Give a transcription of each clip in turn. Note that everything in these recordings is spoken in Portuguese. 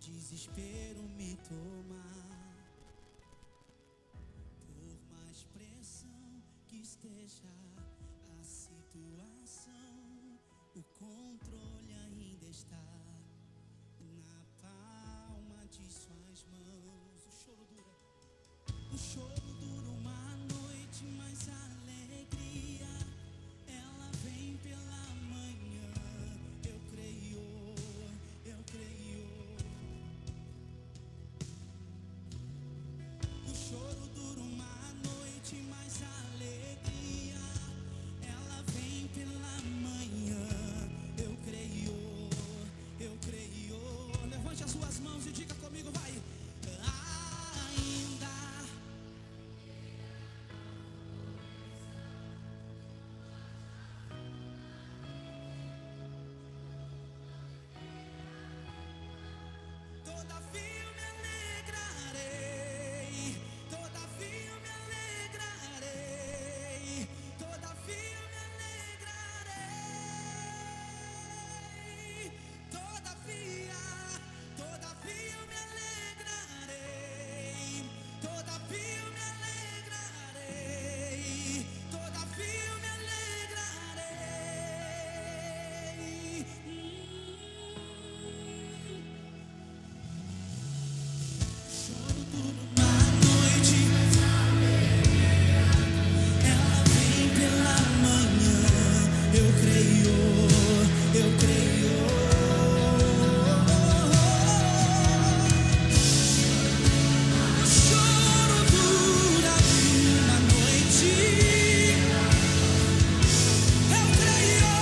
desespero me tomar. Por mais pressão que esteja a situação, o controle ainda está na palma de suas mãos. O choro dura uma noite, mas a alegria ela vem pela manhã. Eu creio, eu creio. O choro dura uma noite, mas a alegria ela vem pela manhã. Eu creio, eu creio. Levante as suas mãos e diga comigo, vai. Ainda todavia me alegrarei, todavia me alegrarei, todavia me alegrarei, todavia me alegrarei, todavia me alegrarei, todavia me alegrarei. Choro dura uma noite, ela vem pela manhã. Eu creio, eu creio. Choro dura uma noite. Eu creio,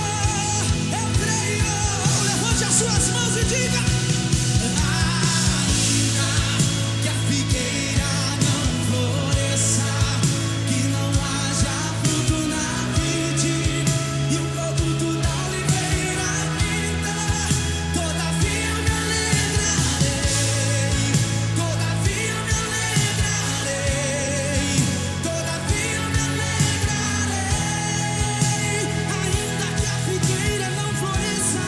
eu creio. Levante as suas mãos e diga. Ainda que a figueira não floresça, que não haja fruto na vide e o produto da oliveira minta, todavia me alegrarei, todavia me alegrarei, todavia me alegrarei. Ainda que a figueira não floresça,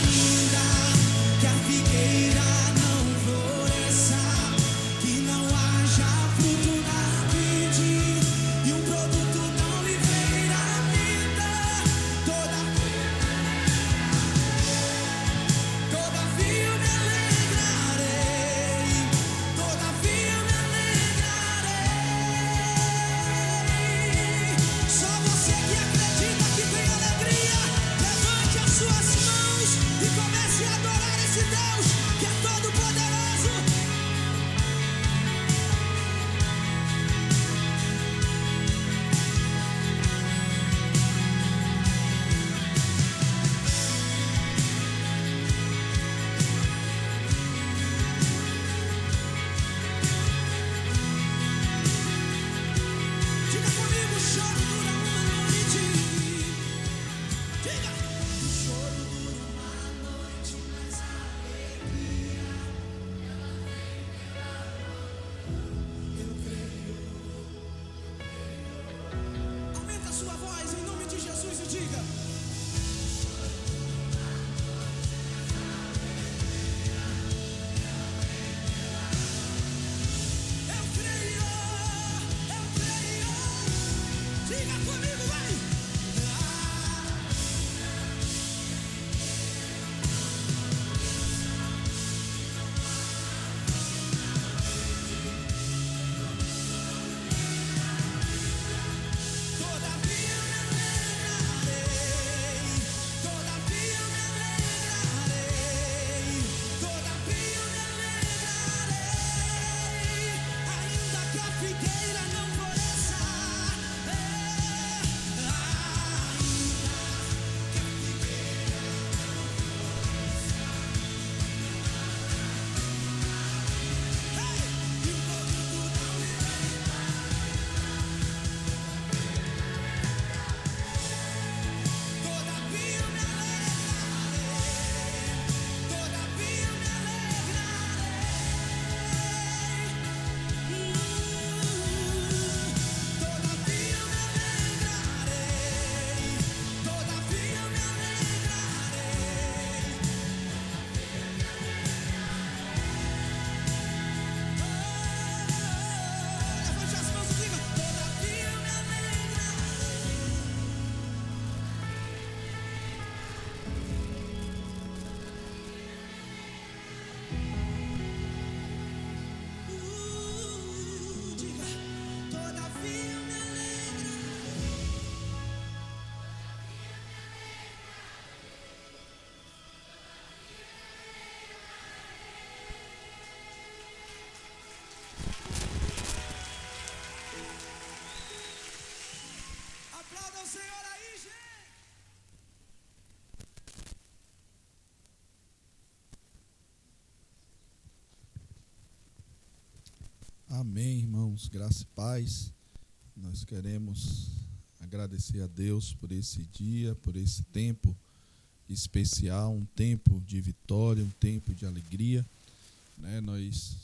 ainda que a figueira não floresça, que não haja fruto na vide e o produto da oliveira minta, todavia me alegrarei, todavia me alegrarei. Só você que acredita que tem alegria, levante as suas mãos e comece a adorar esse Deus que é todo poderoso. Diga comigo, o choro dura uma noite. Diga. O choro dura uma noite, mas a alegria ela vem pela manhã. Eu creio. Aumenta a sua voz em nome de Jesus e diga. Eu creio, eu creio. Diga comigo, vai. Todavia me alegrarei, todavia me alegrarei, todavia me alegrarei. Ainda que a figueira não floresça, todavia me alegrarei. Amém, irmãos, graça e paz. Nós queremos agradecer a Deus por esse dia, por esse tempo especial, um tempo de vitória, um tempo de alegria, né? Nós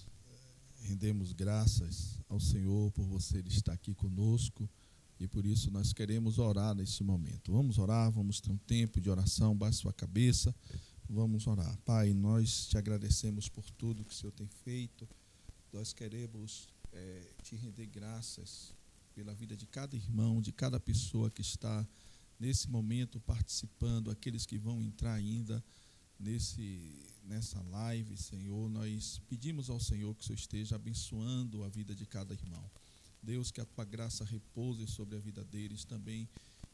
rendemos graças ao Senhor por você estar aqui conosco e por isso nós queremos orar nesse momento. Vamos orar, vamos ter um tempo de oração, baixe sua cabeça, vamos orar. Pai, nós te agradecemos por tudo que o Senhor tem feito. Nós queremos te render graças pela vida de cada irmão, de cada pessoa que está nesse momento participando, aqueles que vão entrar ainda nessa live, Senhor. Nós pedimos ao Senhor que o Senhor esteja abençoando a vida de cada irmão. Deus, que a tua graça repouse sobre a vida deles também,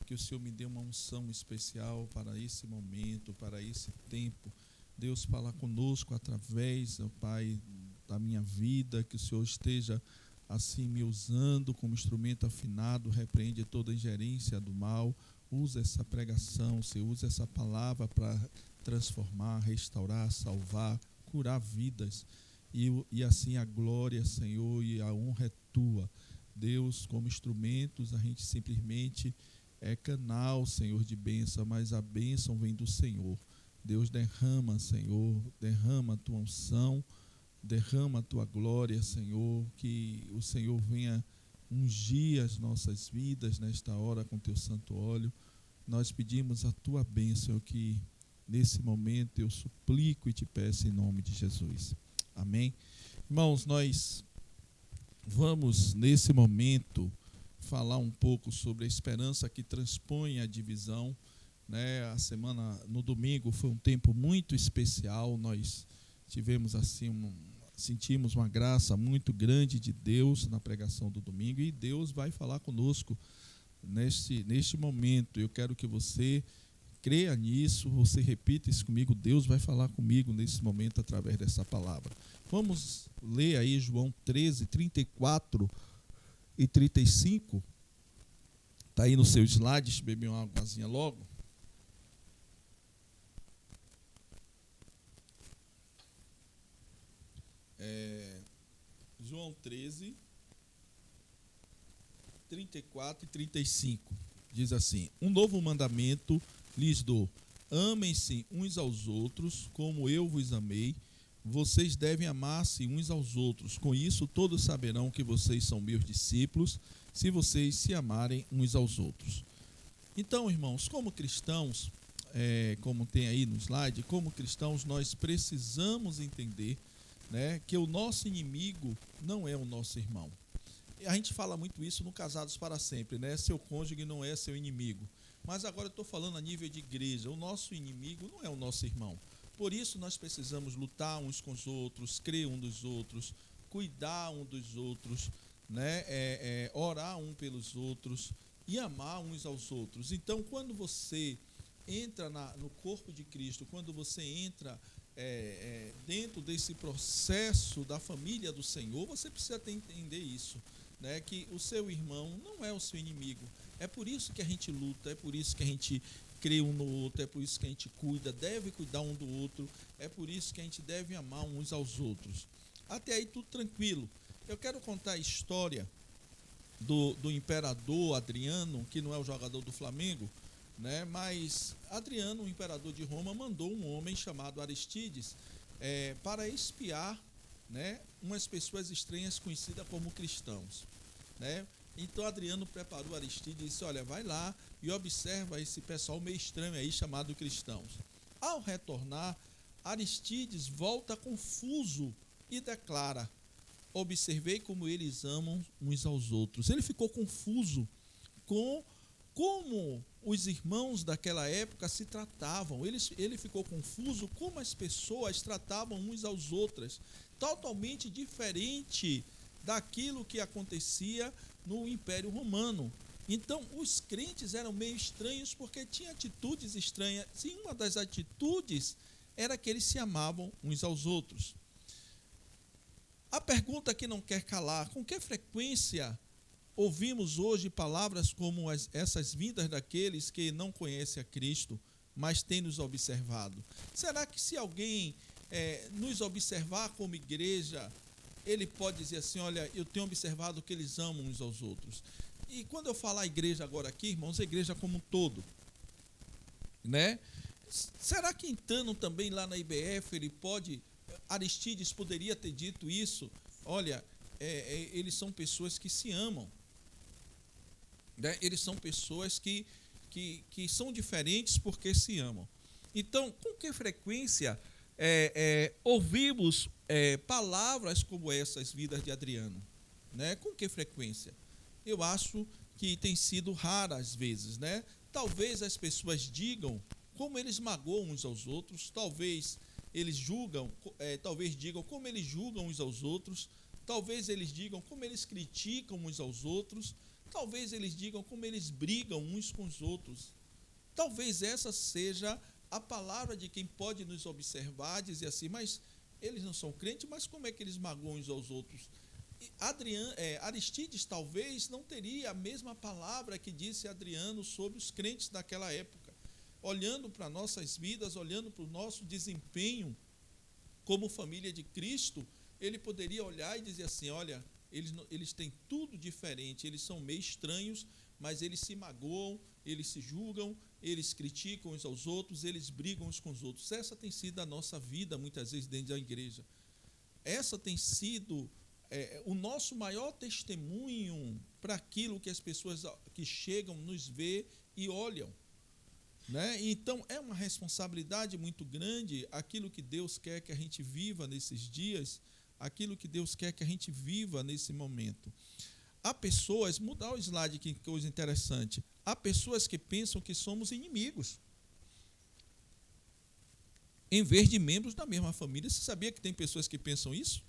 que o Senhor me dê uma unção especial para esse momento, para esse tempo. Deus, fala conosco através, ó Pai, da minha vida, que o Senhor esteja assim me usando como instrumento afinado, repreende toda ingerência do mal, usa essa pregação, Senhor, usa essa palavra para transformar, restaurar, salvar, curar vidas, e assim a glória, Senhor, e a honra é tua. Deus, como instrumentos, a gente simplesmente é canal, Senhor, de bênção, mas a bênção vem do Senhor. Deus, derrama, Senhor, derrama a tua unção, derrama a tua glória, Senhor, que o Senhor venha ungir as nossas vidas nesta hora com teu santo óleo. Nós pedimos a tua bênção, Senhor, que nesse momento eu suplico e te peço em nome de Jesus. Amém? Irmãos, nós vamos nesse momento falar um pouco sobre a esperança que transpõe a divisão, né? A semana, no domingo, foi um tempo muito especial. Nós tivemos assim sentimos uma graça muito grande de Deus na pregação do domingo, e Deus vai falar conosco neste momento. Eu quero que você creia nisso, você repita isso comigo. Deus vai falar comigo nesse momento através dessa palavra. Vamos ler aí João 13, 34 e 35. Está aí no seu slide, deixa eu beber uma águazinha logo. João 13, 34 e 35, diz assim: um novo mandamento lhes dou, amem-se uns aos outros, como eu vos amei, vocês devem amar-se uns aos outros, com isso todos saberão que vocês são meus discípulos, se vocês se amarem uns aos outros. Então, irmãos, como cristãos, como tem aí no slide, como cristãos nós precisamos entender, né, que o nosso inimigo não é o nosso irmão. A gente fala muito isso no Casados para Sempre, né? Seu cônjuge não é seu inimigo. Mas agora eu estou falando a nível de igreja. O nosso inimigo não é o nosso irmão. Por isso nós precisamos lutar uns com os outros, crer um dos outros, cuidar um dos outros, né? Orar um pelos outros e amar uns aos outros. Então, quando você entra no corpo de Cristo, quando você entra dentro desse processo da família do Senhor, você precisa entender isso, né? Que o seu irmão não é o seu inimigo. É por isso que a gente luta, é por isso que a gente crê um no outro, é por isso que a gente cuida, deve cuidar um do outro, é por isso que a gente deve amar uns aos outros. Até aí tudo tranquilo. Eu quero contar a história do imperador Adriano, que não é o jogador do Flamengo, né? Mas Adriano, o imperador de Roma, mandou um homem chamado Aristides para espiar, né, umas pessoas estranhas conhecidas como cristãos, né? Então Adriano preparou Aristides e disse: olha, vai lá e observa esse pessoal meio estranho aí chamado cristãos. Ao retornar, Aristides volta confuso e declara: observei como eles amam uns aos outros. Ele ficou confuso com como os irmãos daquela época se tratavam. Ele ficou confuso como as pessoas tratavam uns aos outros, totalmente diferente daquilo que acontecia no Império Romano. Então, os crentes eram meio estranhos porque tinham atitudes estranhas. E uma das atitudes era que eles se amavam uns aos outros. A pergunta que não quer calar: com que frequência ouvimos hoje palavras como essas vindas daqueles que não conhecem a Cristo, mas têm nos observado? Será que se alguém nos observar como igreja, ele pode dizer assim, olha, eu tenho observado que eles amam uns aos outros. E quando eu falar igreja agora aqui, irmãos, a igreja como um todo, né? Será que entrando também lá na IBF, Aristides poderia ter dito isso? Olha, eles são pessoas que se amam, né? Eles são pessoas que são diferentes porque se amam. Então, com que frequência ouvimos palavras como essas vidas de Adriano? Né? Com que frequência? Eu acho que tem sido raras às vezes, né? Talvez as pessoas digam como eles magoam uns aos outros, talvez eles digam como eles julgam uns aos outros, talvez eles digam como eles criticam uns aos outros, talvez eles digam como eles brigam uns com os outros. Talvez essa seja a palavra de quem pode nos observar, dizer assim, mas eles não são crentes, mas como é que eles magoam uns aos outros? Aristides talvez não teria a mesma palavra que disse Adriano sobre os crentes daquela época. Olhando para nossas vidas, olhando para o nosso desempenho como família de Cristo, ele poderia olhar e dizer assim, olha, eles têm tudo diferente, eles são meio estranhos, mas eles se magoam, eles se julgam, eles criticam uns aos outros, eles brigam uns com os outros. Essa tem sido a nossa vida, muitas vezes, dentro da igreja. Essa tem sido o nosso maior testemunho para aquilo que as pessoas que chegam nos ver e olham. Né? Então, é uma responsabilidade muito grande aquilo que Deus quer que a gente viva nesses dias, aquilo que Deus quer que a gente viva nesse momento. Há pessoas, mudar o slide, que coisa interessante, há pessoas que pensam que somos inimigos, em vez de membros da mesma família. Você sabia que tem pessoas que pensam isso?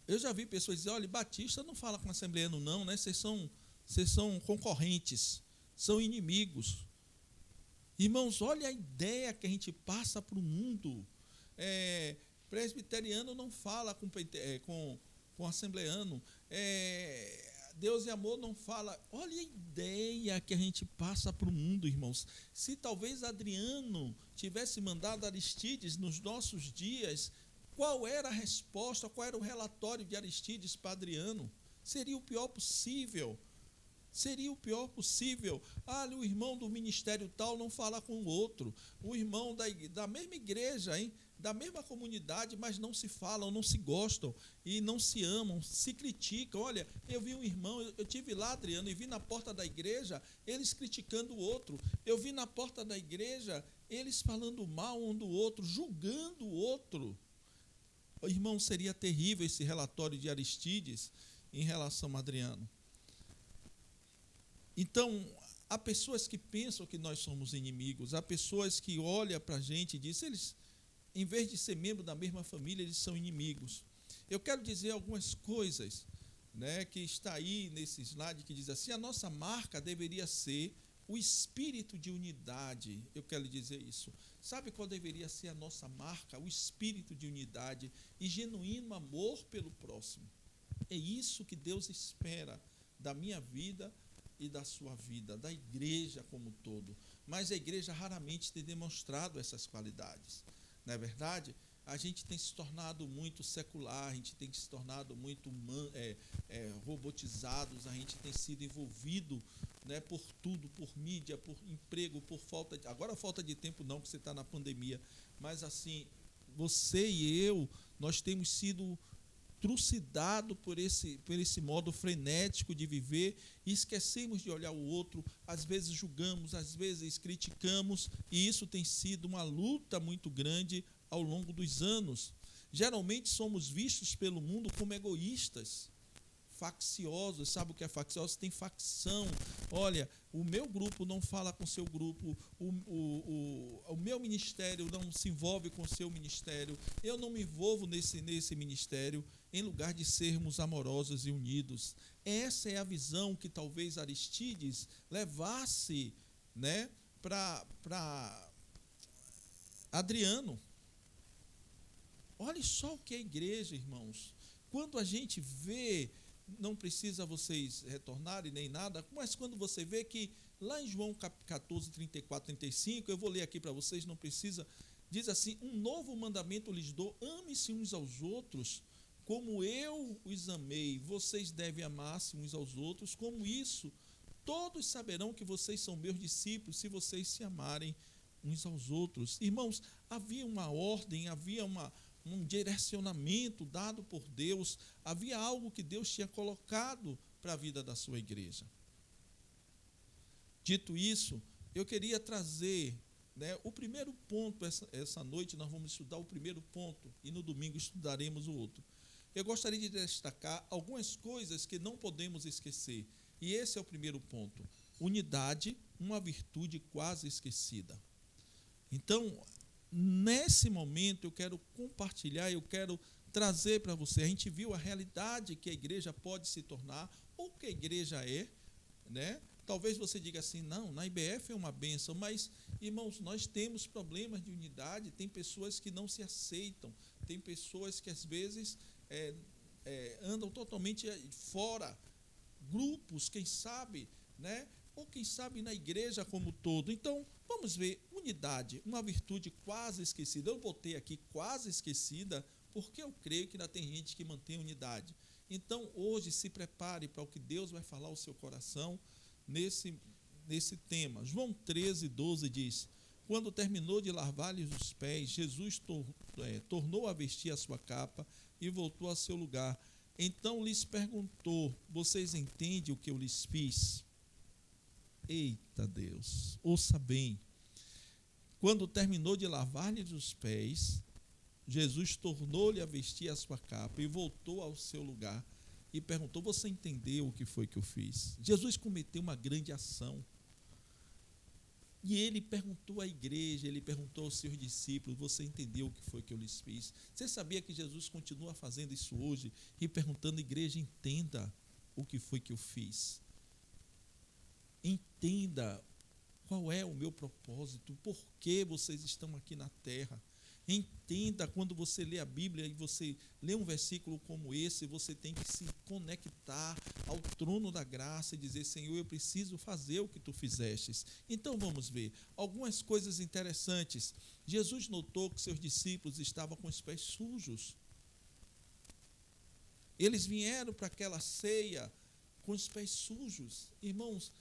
Eu já vi pessoas dizer, olha, Batista não fala com assembleano não, né? Vocês são concorrentes, são inimigos. Irmãos, olha a ideia que a gente passa para o mundo. Presbiteriano não fala com assembleano. Deus e amor não fala. Olha a ideia que a gente passa para o mundo, irmãos. Se talvez Adriano tivesse mandado Aristides nos nossos dias, qual era a resposta, qual era o relatório de Aristides para Adriano? Seria o pior possível. Seria o pior possível. O irmão do ministério tal não fala com o outro. O irmão da mesma igreja, hein? Da mesma comunidade, mas não se falam, não se gostam e não se amam, se criticam. Olha, eu vi um irmão, eu tive lá, Adriano, e vi na porta da igreja eles criticando o outro. Eu vi na porta da igreja eles falando mal um do outro, julgando o outro. Irmão, seria terrível esse relatório de Aristides em relação a Adriano. Então, há pessoas que pensam que nós somos inimigos, há pessoas que olham para a gente e dizem, eles, em vez de ser membro da mesma família, eles são inimigos. Eu quero dizer algumas coisas, né, que está aí nesse slide, que diz assim, a nossa marca deveria ser o espírito de unidade. Eu quero dizer isso. Sabe qual deveria ser a nossa marca? O espírito de unidade e genuíno amor pelo próximo. É isso que Deus espera da minha vida e da sua vida, da igreja como um todo. Mas a igreja raramente tem demonstrado essas qualidades. Não é verdade? A gente tem se tornado muito secular, a gente tem se tornado muito robotizados, a gente tem sido envolvido, né, por tudo, por mídia, por emprego, por falta de... Agora falta de tempo não, que você está na pandemia, mas assim, você e eu, nós temos sido trucidado por esse modo frenético de viver e esquecemos de olhar o outro, às vezes julgamos, às vezes criticamos, e isso tem sido uma luta muito grande ao longo dos anos. Geralmente somos vistos pelo mundo como egoístas, facciosos. Sabe o que é faccioso? Tem facção. Olha, o meu grupo não fala com o seu grupo, o meu ministério não se envolve com o seu ministério, eu não me envolvo nesse ministério, em lugar de sermos amorosos e unidos. Essa é a visão que talvez Aristides levasse, né, para Adriano. Olha só o que é a igreja, irmãos. Quando a gente vê, não precisa vocês retornarem nem nada, mas quando você vê que lá em João 14, 34, 35, eu vou ler aqui para vocês, não precisa, diz assim, um novo mandamento lhes dou, ame-se uns aos outros, como eu os amei, vocês devem amar-se uns aos outros, como isso, todos saberão que vocês são meus discípulos, se vocês se amarem uns aos outros. Irmãos, havia uma ordem, havia um direcionamento dado por Deus, havia algo que Deus tinha colocado para a vida da sua igreja. Dito isso, eu queria trazer, o primeiro ponto. Essa noite nós vamos estudar o primeiro ponto e no domingo estudaremos o outro. Eu gostaria de destacar algumas coisas que não podemos esquecer, e esse é o primeiro ponto: unidade, uma virtude quase esquecida. Então, nesse momento eu quero compartilhar, eu quero trazer para você. A gente viu a realidade que a igreja pode se tornar, ou que a igreja é, Talvez você diga assim, não, na IBF é uma bênção, mas, irmãos, nós temos problemas de unidade, tem pessoas que não se aceitam, tem pessoas que às vezes andam totalmente fora, grupos, quem sabe, ou quem sabe na igreja como um todo. Então, vamos ver, unidade, uma virtude quase esquecida. Eu botei aqui quase esquecida, porque eu creio que ainda tem gente que mantém unidade. Então, hoje, se prepare para o que Deus vai falar ao seu coração nesse tema. João 13:12 diz: quando terminou de lavar-lhes os pés, Jesus tornou a vestir a sua capa e voltou a seu lugar. Então lhes perguntou: vocês entendem o que eu lhes fiz? Eita Deus, ouça bem. Quando terminou de lavar-lhes os pés, Jesus tornou-lhe a vestir a sua capa e voltou ao seu lugar e perguntou: você entendeu o que foi que eu fiz? Jesus cometeu uma grande ação. E ele perguntou à igreja, ele perguntou aos seus discípulos: você entendeu o que foi que eu lhes fiz? Você sabia que Jesus continua fazendo isso hoje e perguntando à igreja: entenda o que foi que eu fiz? Entenda qual é o meu propósito, por que vocês estão aqui na terra. Entenda, quando você lê a Bíblia e você lê um versículo como esse, você tem que se conectar ao trono da graça e dizer: Senhor, eu preciso fazer o que tu fizestes. Então vamos ver algumas coisas interessantes. Jesus notou que seus discípulos estavam com os pés sujos. Eles vieram para aquela ceia com os pés sujos. Irmãos,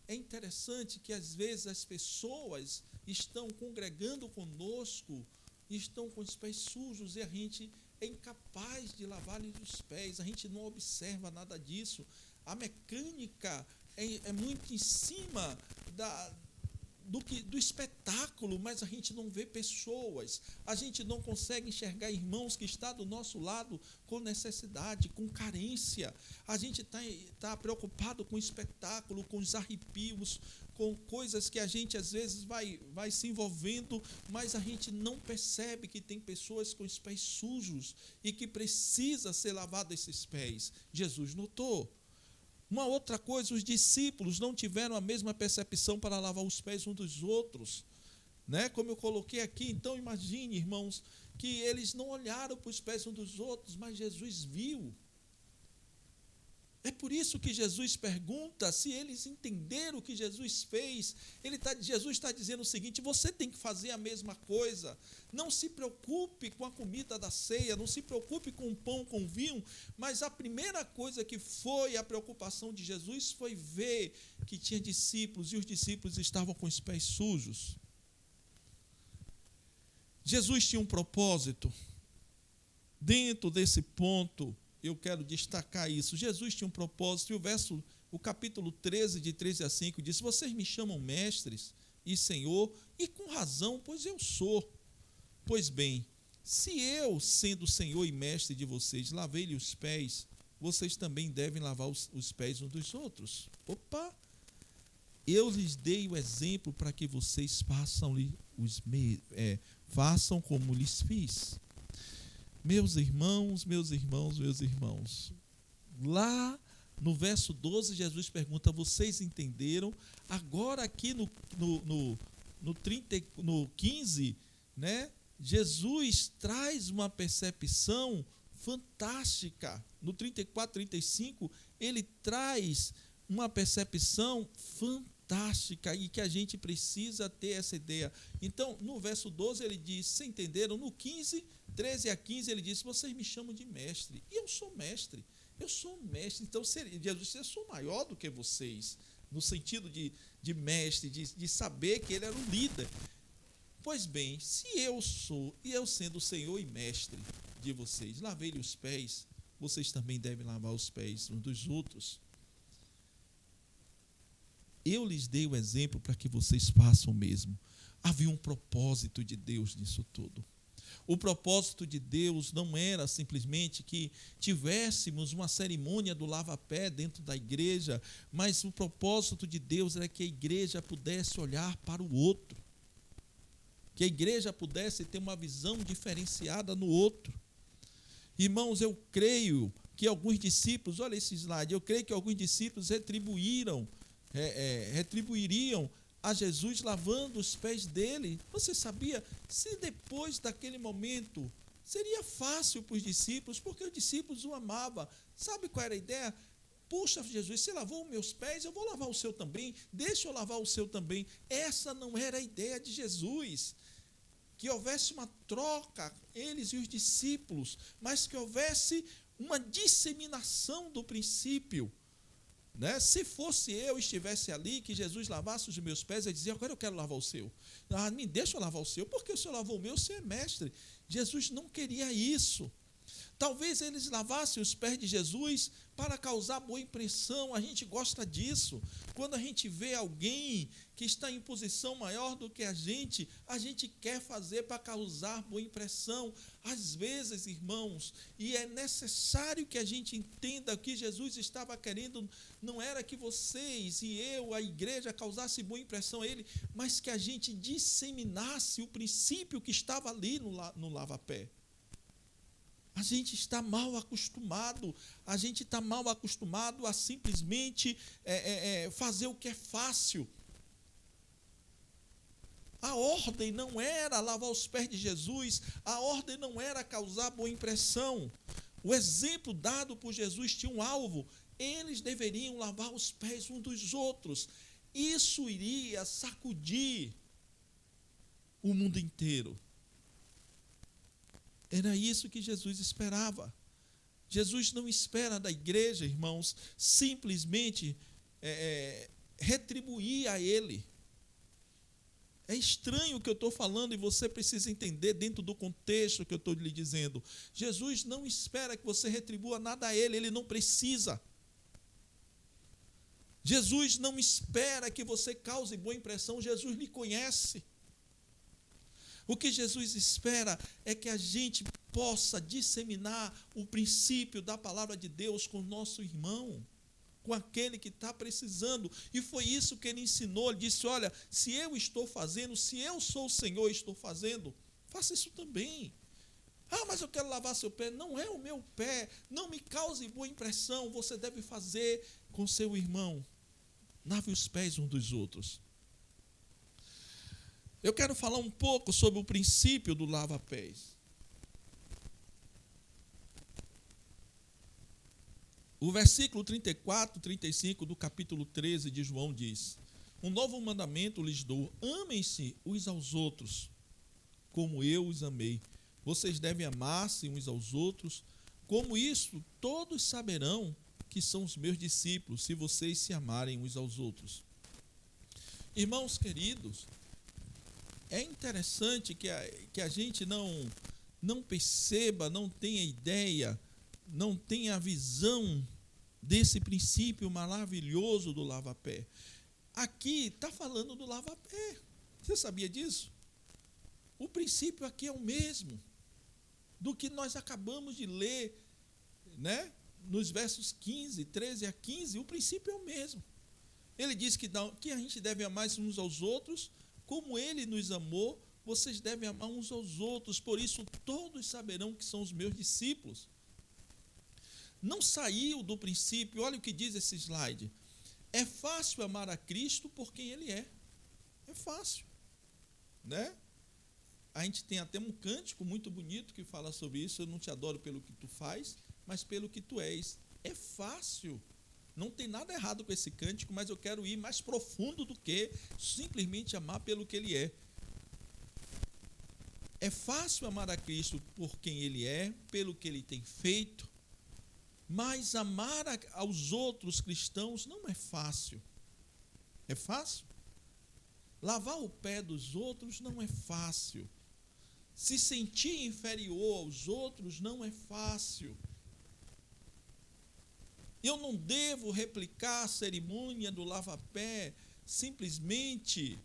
é interessante que às vezes as pessoas estão congregando conosco, estão com os pés sujos e a gente é incapaz de lavar-lhes os pés, a gente não observa nada disso. A mecânica é muito em cima do espetáculo, mas a gente não vê pessoas, a gente não consegue enxergar irmãos que estão do nosso lado com necessidade, com carência. A gente está preocupado com o espetáculo, com os arrepios, com coisas que a gente às vezes vai se envolvendo, mas a gente não percebe que tem pessoas com os pés sujos e que precisa ser lavado esses pés. Jesus notou. Uma outra coisa, os discípulos não tiveram a mesma percepção para lavar os pés uns dos outros, como eu coloquei aqui. Então imagine, irmãos, que eles não olharam para os pés uns dos outros, mas Jesus viu. É por isso que Jesus pergunta se eles entenderam o que Jesus fez. Jesus está dizendo o seguinte: você tem que fazer a mesma coisa. Não se preocupe com a comida da ceia, não se preocupe com o pão, com o vinho, mas a primeira coisa que foi a preocupação de Jesus foi ver que tinha discípulos e os discípulos estavam com os pés sujos. Jesus tinha um propósito. Dentro desse ponto, eu quero destacar isso. Jesus tinha um propósito, e o capítulo 13, de 13 a 5, diz: vocês me chamam mestres e Senhor, e com razão, pois eu sou. Pois bem, se eu, sendo Senhor e mestre de vocês, lavei-lhe os pés, vocês também devem lavar os pés uns dos outros. Opa! Eu lhes dei o exemplo para que vocês façam como lhes fiz. Meus irmãos, lá no verso 12, Jesus pergunta: vocês entenderam? Agora aqui no 15, Jesus traz uma percepção fantástica. No 34, 35, ele traz uma percepção fantástica e que a gente precisa ter essa ideia. Então, no verso 12 ele diz: vocês entenderam? No 15, 13 a 15, ele disse, vocês me chamam de mestre, e eu sou mestre. Eu sou um mestre, então Jesus disse, eu sou maior do que vocês, no sentido de mestre, de saber que ele era o líder. Pois bem, se eu sou, e eu sendo o Senhor e mestre de vocês, lavei-lhe os pés, vocês também devem lavar os pés uns dos outros. Eu lhes dei o exemplo para que vocês façam o mesmo. Havia um propósito de Deus nisso tudo. O propósito de Deus não era simplesmente que tivéssemos uma cerimônia do lava-pé dentro da igreja, mas o propósito de Deus era que a igreja pudesse olhar para o outro, que a igreja pudesse ter uma visão diferenciada no outro. Irmãos, eu creio que alguns discípulos, olha esse slide, eu creio que alguns discípulos retribuiriam a Jesus lavando os pés dele. Você sabia? Se depois daquele momento seria fácil para os discípulos, porque os discípulos o amavam. Sabe qual era a ideia? Puxa, Jesus, você lavou os meus pés, eu vou lavar o seu também, deixa eu lavar o seu também. Essa não era a ideia de Jesus. Que houvesse uma troca, eles e os discípulos, mas que houvesse uma disseminação do princípio. Né? Se fosse eu estivesse ali, que Jesus lavasse os meus pés, eu dizia, agora eu quero lavar o seu. Me deixa eu lavar o seu, porque o senhor lavou o meu, você é mestre. Jesus não queria isso. Talvez eles lavassem os pés de Jesus para causar boa impressão. A gente gosta disso. Quando a gente vê alguém que está em posição maior do que a gente quer fazer para causar boa impressão. Às vezes, irmãos, e é necessário que a gente entenda que Jesus estava querendo, não era que vocês e eu, a igreja, causasse boa impressão a ele, mas que a gente disseminasse o princípio que estava ali no lava-pé. A gente está mal acostumado, a simplesmente fazer o que é fácil. A ordem não era lavar os pés de Jesus, a ordem não era causar boa impressão. O exemplo dado por Jesus tinha um alvo, eles deveriam lavar os pés uns dos outros. Isso iria sacudir o mundo inteiro. Era isso que Jesus esperava. Jesus não espera da igreja, irmãos, simplesmente retribuir a ele. É estranho o que eu estou falando e você precisa entender dentro do contexto que eu estou lhe dizendo. Jesus não espera que você retribua nada a ele não precisa. Jesus não espera que você cause boa impressão, Jesus lhe conhece. O que Jesus espera é que a gente possa disseminar o princípio da palavra de Deus com o nosso irmão, com aquele que está precisando. E foi isso que ele ensinou. Ele disse, olha, se eu estou fazendo, se eu sou o Senhor e estou fazendo, faça isso também. Mas eu quero lavar seu pé. Não é o meu pé, não me cause boa impressão. Você deve fazer com seu irmão. Lave os pés uns dos outros. Eu quero falar um pouco sobre o princípio do lava-pés. O versículo 34, 35 do capítulo 13 de João diz, um novo mandamento lhes dou, amem-se uns aos outros, como eu os amei. Vocês devem amar-se uns aos outros, como isso todos saberão que são os meus discípulos, se vocês se amarem uns aos outros. Irmãos queridos, é interessante que a gente não perceba, não tenha ideia, não tenha a visão desse princípio maravilhoso do lava-pé. Aqui está falando do lava-pé. Você sabia disso? O princípio aqui é o mesmo do que nós acabamos de ler, né? Nos versos 15, 13 a 15, o princípio é o mesmo. Ele diz que a gente deve amar uns aos outros, como ele nos amou, vocês devem amar uns aos outros, por isso todos saberão que são os meus discípulos. Não saiu do princípio, olha o que diz esse slide. É fácil amar a Cristo por quem ele é. É fácil, né? A gente tem até um cântico muito bonito que fala sobre isso, eu não te adoro pelo que tu faz, mas pelo que tu és. É fácil. Não tem nada errado com esse cântico, mas eu quero ir mais profundo do que simplesmente amar pelo que ele é. É fácil amar a Cristo por quem Ele é, pelo que Ele tem feito, mas amar aos outros cristãos não é fácil. É fácil? Lavar o pé dos outros não é fácil. Se sentir inferior aos outros não é fácil. Eu não devo replicar a cerimônia do lava-pé simplesmente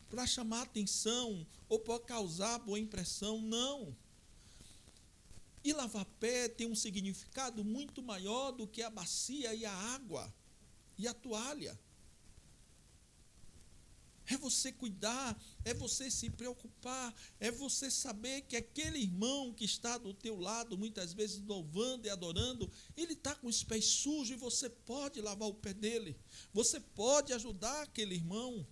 para chamar atenção ou para causar boa impressão, não. E lavar pé tem um significado muito maior do que a bacia e a água e a toalha. É você cuidar, é você se preocupar, é você saber que aquele irmão que está do teu lado, muitas vezes louvando e adorando, ele está com os pés sujos e você pode lavar o pé dele. Você pode ajudar aquele irmão.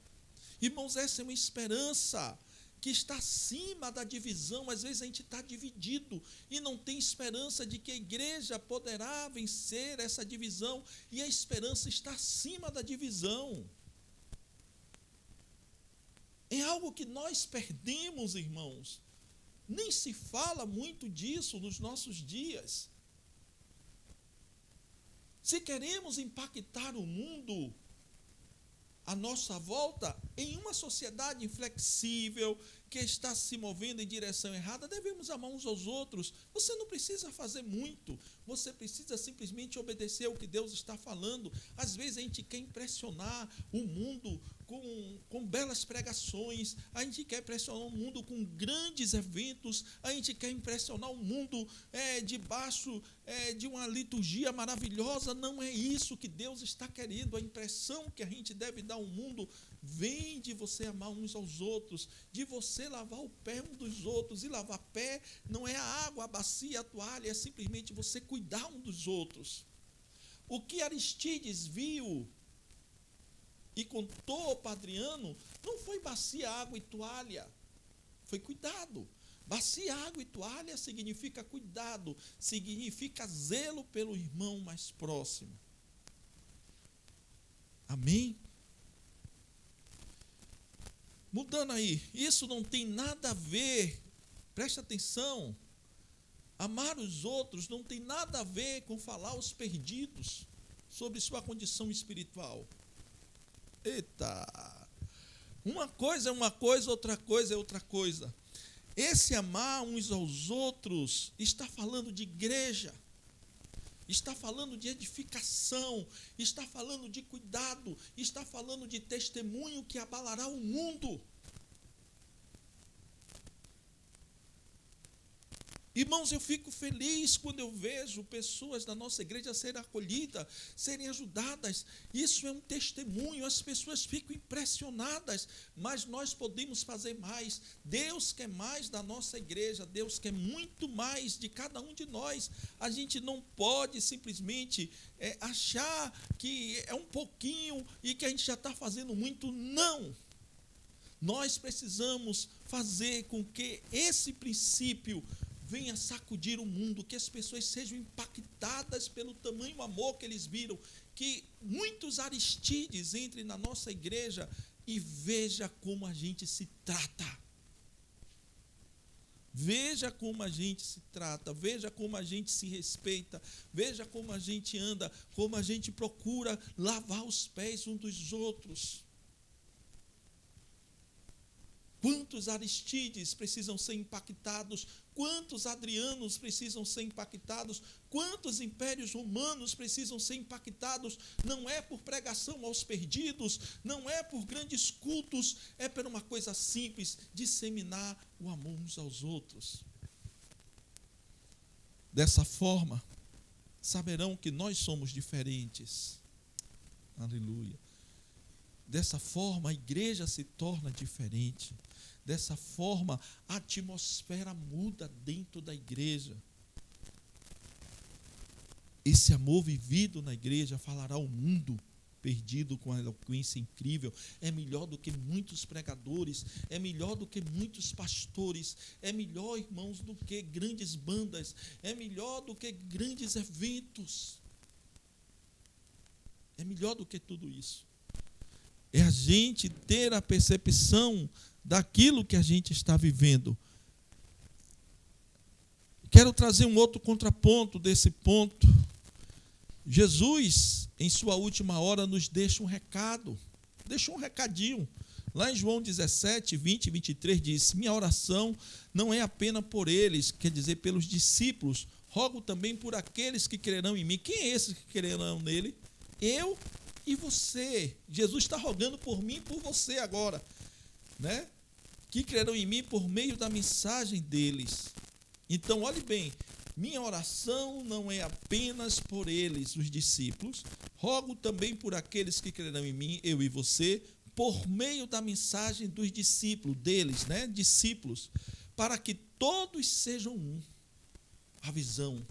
Irmãos, essa é uma esperança que está acima da divisão. Às vezes a gente está dividido e não tem esperança de que a igreja poderá vencer essa divisão. E a esperança está acima da divisão. É algo que nós perdemos, irmãos. Nem se fala muito disso nos nossos dias. Se queremos impactar o mundo à nossa volta, em uma sociedade inflexível, que está se movendo em direção errada, devemos amar uns aos outros. Você não precisa fazer muito, você precisa simplesmente obedecer ao que Deus está falando. Às vezes a gente quer impressionar o mundo com belas pregações, a gente quer impressionar o mundo com grandes eventos, a gente quer impressionar o mundo debaixo de uma liturgia maravilhosa. Não é isso que Deus está querendo. A impressão que a gente deve dar ao mundo vem de você amar uns aos outros, de você lavar o pé um dos outros. E lavar pé não é a água, a bacia, a toalha, é simplesmente você cuidar um dos outros. O que Aristides viu e contou para Adriano não foi bacia, água e toalha, foi cuidado. Bacia, água e toalha significa cuidado, significa zelo pelo irmão mais próximo. Amém? Mudando aí, isso não tem nada a ver, preste atenção, amar os outros não tem nada a ver com falar aos perdidos sobre sua condição espiritual. Eita! Uma coisa é uma coisa, outra coisa é outra coisa. Esse amar uns aos outros está falando de igreja, está falando de edificação, está falando de cuidado, está falando de testemunho que abalará o mundo. Irmãos, eu fico feliz quando eu vejo pessoas da nossa igreja serem acolhidas, serem ajudadas. Isso é um testemunho, as pessoas ficam impressionadas, mas nós podemos fazer mais. Deus quer mais da nossa igreja, Deus quer muito mais de cada um de nós. A gente não pode simplesmente achar que é um pouquinho e que a gente já está fazendo muito. Não! Nós precisamos fazer com que esse princípio venha sacudir o mundo, que as pessoas sejam impactadas pelo tamanho amor que eles viram, que muitos Aristides entrem na nossa igreja e veja como a gente se trata. Veja como a gente se trata, veja como a gente se respeita, veja como a gente anda, como a gente procura lavar os pés uns dos outros. Quantos Aristides precisam ser impactados? Quantos Adrianos precisam ser impactados? Quantos impérios romanos precisam ser impactados? Não é por pregação aos perdidos, não é por grandes cultos, é por uma coisa simples, disseminar o amor uns aos outros. Dessa forma, saberão que nós somos diferentes. Aleluia. Dessa forma, a igreja se torna diferente. Dessa forma, a atmosfera muda dentro da igreja. Esse amor vivido na igreja falará ao mundo perdido com uma eloquência incrível. É melhor do que muitos pregadores, é melhor do que muitos pastores, é melhor, irmãos, do que grandes bandas, é melhor do que grandes eventos. É melhor do que tudo isso. É a gente ter a percepção daquilo que a gente está vivendo. Quero trazer um outro contraponto desse ponto. Jesus, em sua última hora, nos deixa um recado, deixa um recadinho. Lá em João 17, 20 e 23 diz: minha oração não é apenas por eles, quer dizer, pelos discípulos, rogo também por aqueles que crerão em mim. Quem é esses que crerão nele? Eu e você. Jesus está rogando por mim e por você agora, né? Que crerão em mim por meio da mensagem deles. Então, olhe bem, minha oração não é apenas por eles, os discípulos, rogo também por aqueles que crerão em mim, eu e você, por meio da mensagem dos discípulos, deles, né? Discípulos, para que todos sejam um. A visão.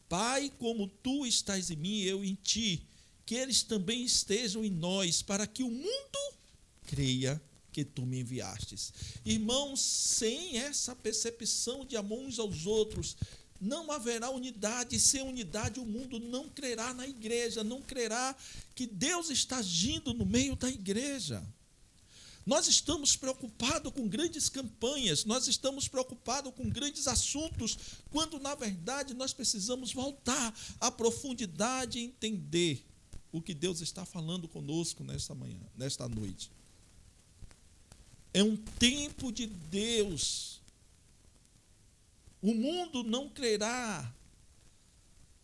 Pai, como tu estás em mim, eu em ti, que eles também estejam em nós, para que o mundo creia que tu me enviastes. Irmãos, sem essa percepção de amor uns aos outros, não haverá unidade. Sem unidade, o mundo não crerá na igreja, não crerá que Deus está agindo no meio da igreja. Nós estamos preocupados com grandes campanhas, nós estamos preocupados com grandes assuntos, quando, na verdade, nós precisamos voltar à profundidade e entender o que Deus está falando conosco nesta manhã, nesta noite. É um tempo de Deus. O mundo não crerá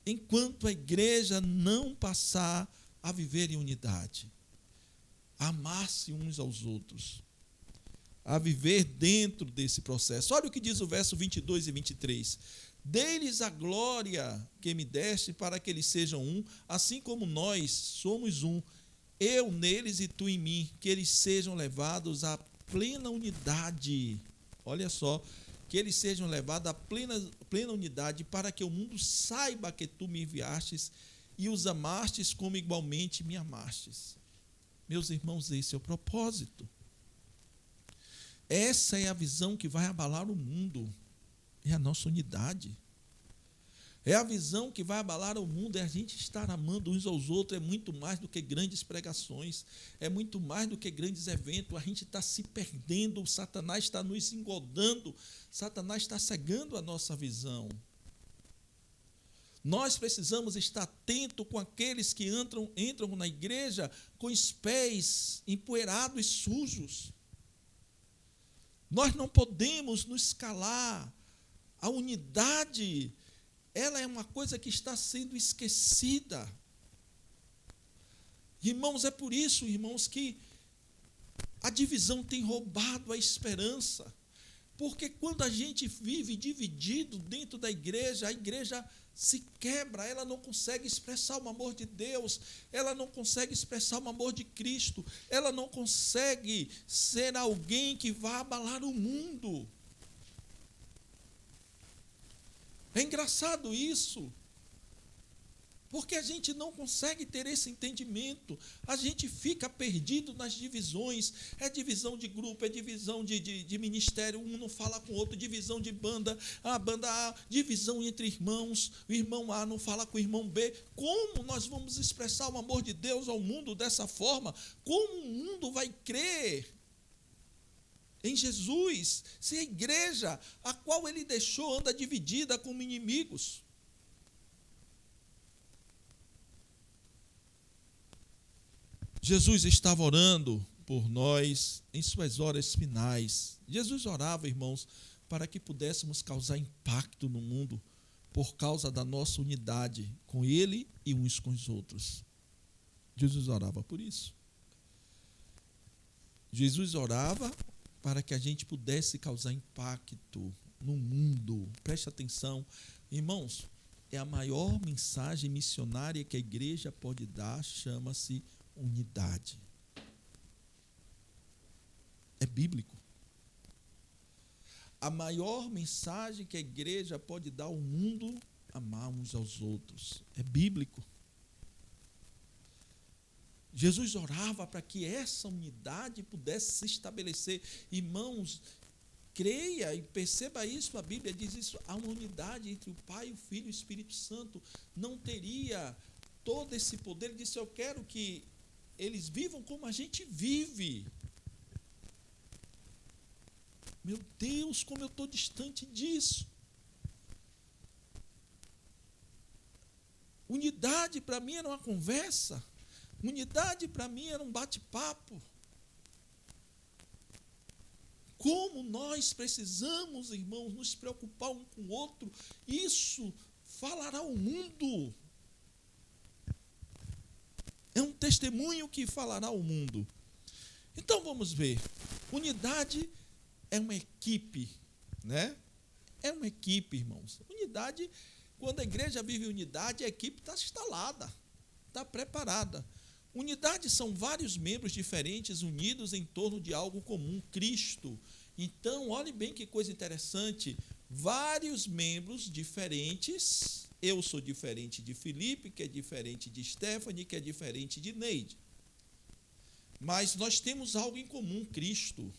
enquanto a igreja não passar a viver em unidade, a amar-se uns aos outros, a viver dentro desse processo. Olha o que diz o verso 22 e 23. Dê-lhes a glória que me deste, para que eles sejam um, assim como nós somos um, eu neles e tu em mim, que eles sejam levados à plena unidade. Olha só, que eles sejam levados à plena unidade, para que o mundo saiba que tu me enviastes e os amastes como igualmente me amastes. Meus irmãos, esse é o propósito. Essa é a visão que vai abalar o mundo. É a nossa unidade. É a visão que vai abalar o mundo, é a gente estar amando uns aos outros. É muito mais do que grandes pregações, é muito mais do que grandes eventos. A gente está se perdendo, o Satanás está nos engodando, Satanás está cegando a nossa visão. Nós precisamos estar atentos com aqueles que entram na igreja com os pés empoeirados e sujos. Nós não podemos nos calar. A unidade, ela é uma coisa que está sendo esquecida. Irmãos, é por isso, irmãos, que a divisão tem roubado a esperança. Porque quando a gente vive dividido dentro da igreja, a igreja se quebra, ela não consegue expressar o amor de Deus, ela não consegue expressar o amor de Cristo, ela não consegue ser alguém que vá abalar o mundo. É engraçado isso, porque a gente não consegue ter esse entendimento, a gente fica perdido nas divisões, é divisão de grupo, é divisão de ministério, um não fala com o outro, divisão de banda, a banda A, divisão entre irmãos, o irmão A não fala com o irmão B. Como nós vamos expressar o amor de Deus ao mundo dessa forma? Como o mundo vai crer em Jesus, se a igreja, a qual ele deixou, anda dividida como inimigos? Jesus estava orando por nós em suas horas finais. Jesus orava, irmãos, para que pudéssemos causar impacto no mundo por causa da nossa unidade com ele e uns com os outros. Jesus orava por isso. Jesus orava para que a gente pudesse causar impacto no mundo. Preste atenção. Irmãos, é a maior mensagem missionária que a igreja pode dar, chama-se unidade. É bíblico. A maior mensagem que a igreja pode dar ao mundo, amar uns aos outros. É bíblico. Jesus orava para que essa unidade pudesse se estabelecer. Irmãos, creia e perceba isso, a Bíblia diz isso, há uma unidade entre o Pai, o Filho e o Espírito Santo. Não teria todo esse poder. Ele disse, eu quero que eles vivam como a gente vive. Meu Deus, como eu estou distante disso. Unidade para mim era uma conversa. Unidade para mim era um bate-papo. Como nós precisamos, irmãos, nos preocupar um com o outro. Isso falará ao mundo. É um testemunho que falará ao mundo. Então vamos ver. Unidade é uma equipe, né? É uma equipe, irmãos. Unidade, quando a igreja vive unidade, a equipe está instalada, está preparada. Unidade são vários membros diferentes unidos em torno de algo comum, Cristo. Então, olhe bem que coisa interessante. Vários membros diferentes. Eu sou diferente de Felipe, que é diferente de Stephanie, que é diferente de Neide. Mas nós temos algo em comum, Cristo.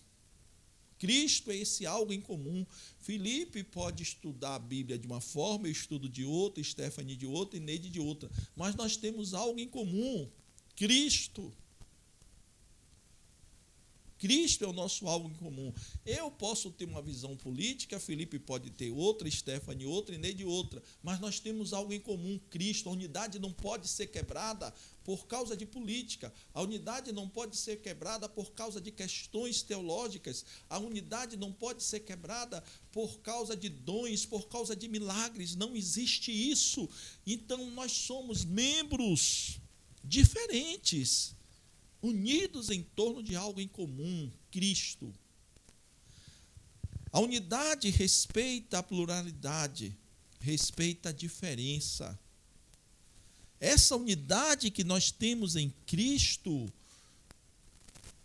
Cristo é esse algo em comum. Felipe pode estudar a Bíblia de uma forma, eu estudo de outra, Stephanie de outra e Neide de outra. Mas nós temos algo em comum, Cristo. Cristo é o nosso algo em comum. Eu posso ter uma visão política, Felipe pode ter outra, Stephanie outra e Neide outra, mas nós temos algo em comum, Cristo. A unidade não pode ser quebrada por causa de política. A unidade não pode ser quebrada por causa de questões teológicas. A unidade não pode ser quebrada por causa de dons, por causa de milagres. Não existe isso. Então, nós somos membros diferentes, unidos em torno de algo em comum, Cristo. A unidade respeita a pluralidade, respeita a diferença. Essa unidade que nós temos em Cristo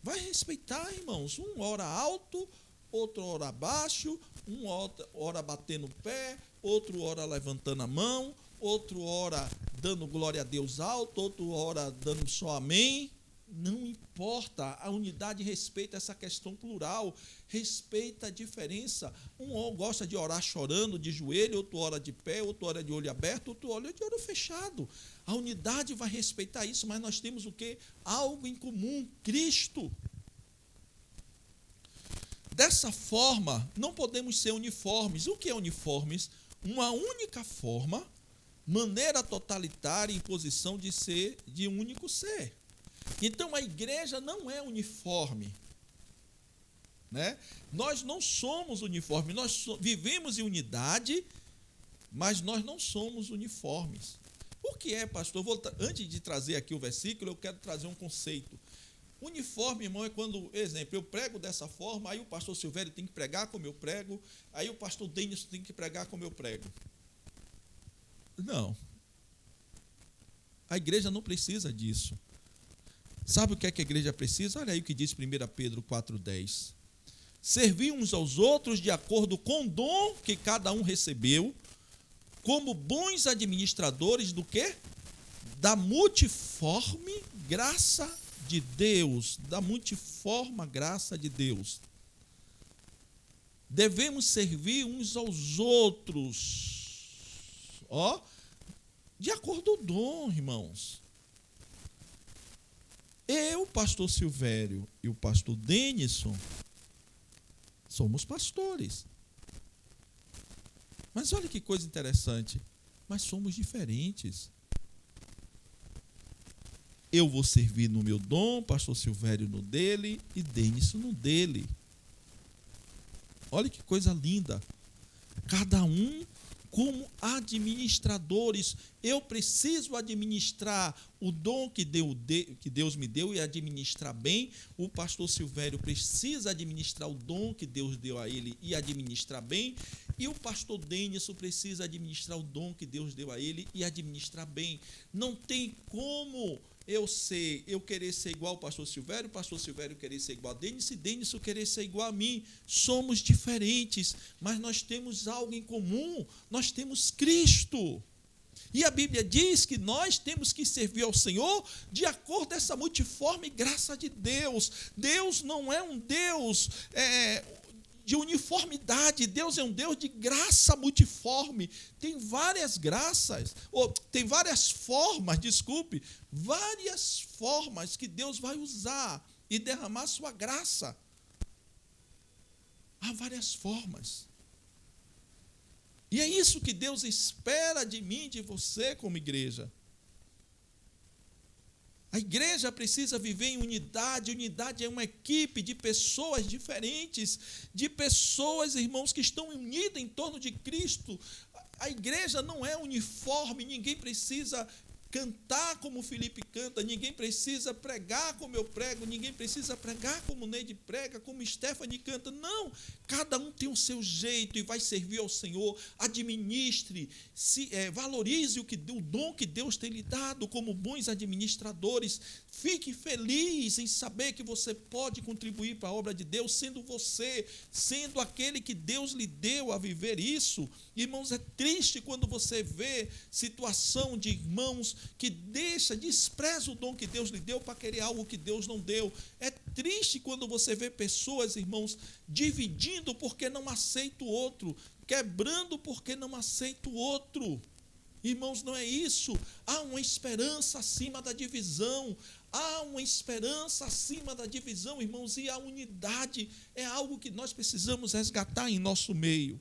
vai respeitar, irmãos. Um ora alto, outro ora baixo, um ora batendo o pé, outro ora levantando a mão, outro ora dando glória a Deus alto, outro ora dando só amém. Não importa, a unidade respeita essa questão plural, respeita a diferença. Um gosta de orar chorando, de joelho, outro ora de pé, outro ora de olho aberto, outro ora de olho fechado. A unidade vai respeitar isso, mas nós temos o quê? Algo em comum, Cristo. Dessa forma, não podemos ser uniformes. O que é uniformes? Uma única forma, maneira totalitária e imposição de ser, de um único ser. Então, a igreja não é uniforme, né? Nós não somos uniformes, nós vivemos em unidade, mas nós não somos uniformes. Por que é, pastor? Antes de trazer aqui o versículo, eu quero trazer um conceito. Uniforme, irmão, é quando, exemplo, eu prego dessa forma, aí o pastor Silvério tem que pregar como eu prego, aí o pastor Denis tem que pregar como eu prego. Não. A igreja não precisa disso. Sabe o que é que a igreja precisa? Olha aí o que diz 1 Pedro 4,10. Servir uns aos outros de acordo com o dom que cada um recebeu, como bons administradores do quê? Da multiforme graça de Deus. Da multiforme graça de Deus. Devemos servir uns aos outros. De acordo com o dom, irmãos. Eu, o pastor Silvério e o pastor Denison somos pastores. Mas olha que coisa interessante. Mas somos diferentes. Eu vou servir no meu dom, pastor Silvério no dele e Denison no dele. Olha que coisa linda. Cada um como administradores. Eu preciso administrar o dom que Deus me deu e administrar bem. O pastor Silvério precisa administrar o dom que Deus deu a ele e administrar bem. E o pastor Denison precisa administrar o dom que Deus deu a ele e administrar bem. Não tem como eu querer ser igual ao pastor Silvério querer ser igual a Denison e Denison querer ser igual a mim. Somos diferentes, mas nós temos algo em comum. Nós temos Cristo. E a Bíblia diz que nós temos que servir ao Senhor de acordo com essa multiforme graça de Deus. Deus não é um Deus de uniformidade. Deus é um Deus de graça multiforme. Tem várias graças, tem várias formas, várias formas que Deus vai usar e derramar sua graça. Há várias formas. E é isso que Deus espera de mim, de você como igreja. A igreja precisa viver em unidade. Unidade é uma equipe de pessoas diferentes, de pessoas, irmãos, que estão unidas em torno de Cristo. A igreja não é uniforme, ninguém precisa cantar como Felipe canta, ninguém precisa pregar como eu prego, ninguém precisa pregar como Neide prega, como Stephanie canta. Não, cada um tem o seu jeito e vai servir ao Senhor. Administre, valorize o dom que Deus tem lhe dado como bons administradores. Fique feliz em saber que você pode contribuir para a obra de Deus, sendo aquele que Deus lhe deu a viver isso. Irmãos, é triste quando você vê situação de irmãos que despreza o dom que Deus lhe deu para querer algo que Deus não deu. É triste quando você vê pessoas, irmãos, dividindo porque não aceita o outro, quebrando porque não aceita o outro. Irmãos, não é isso. Há uma esperança acima da divisão. Há uma esperança acima da divisão, irmãos, e a unidade é algo que nós precisamos resgatar em nosso meio.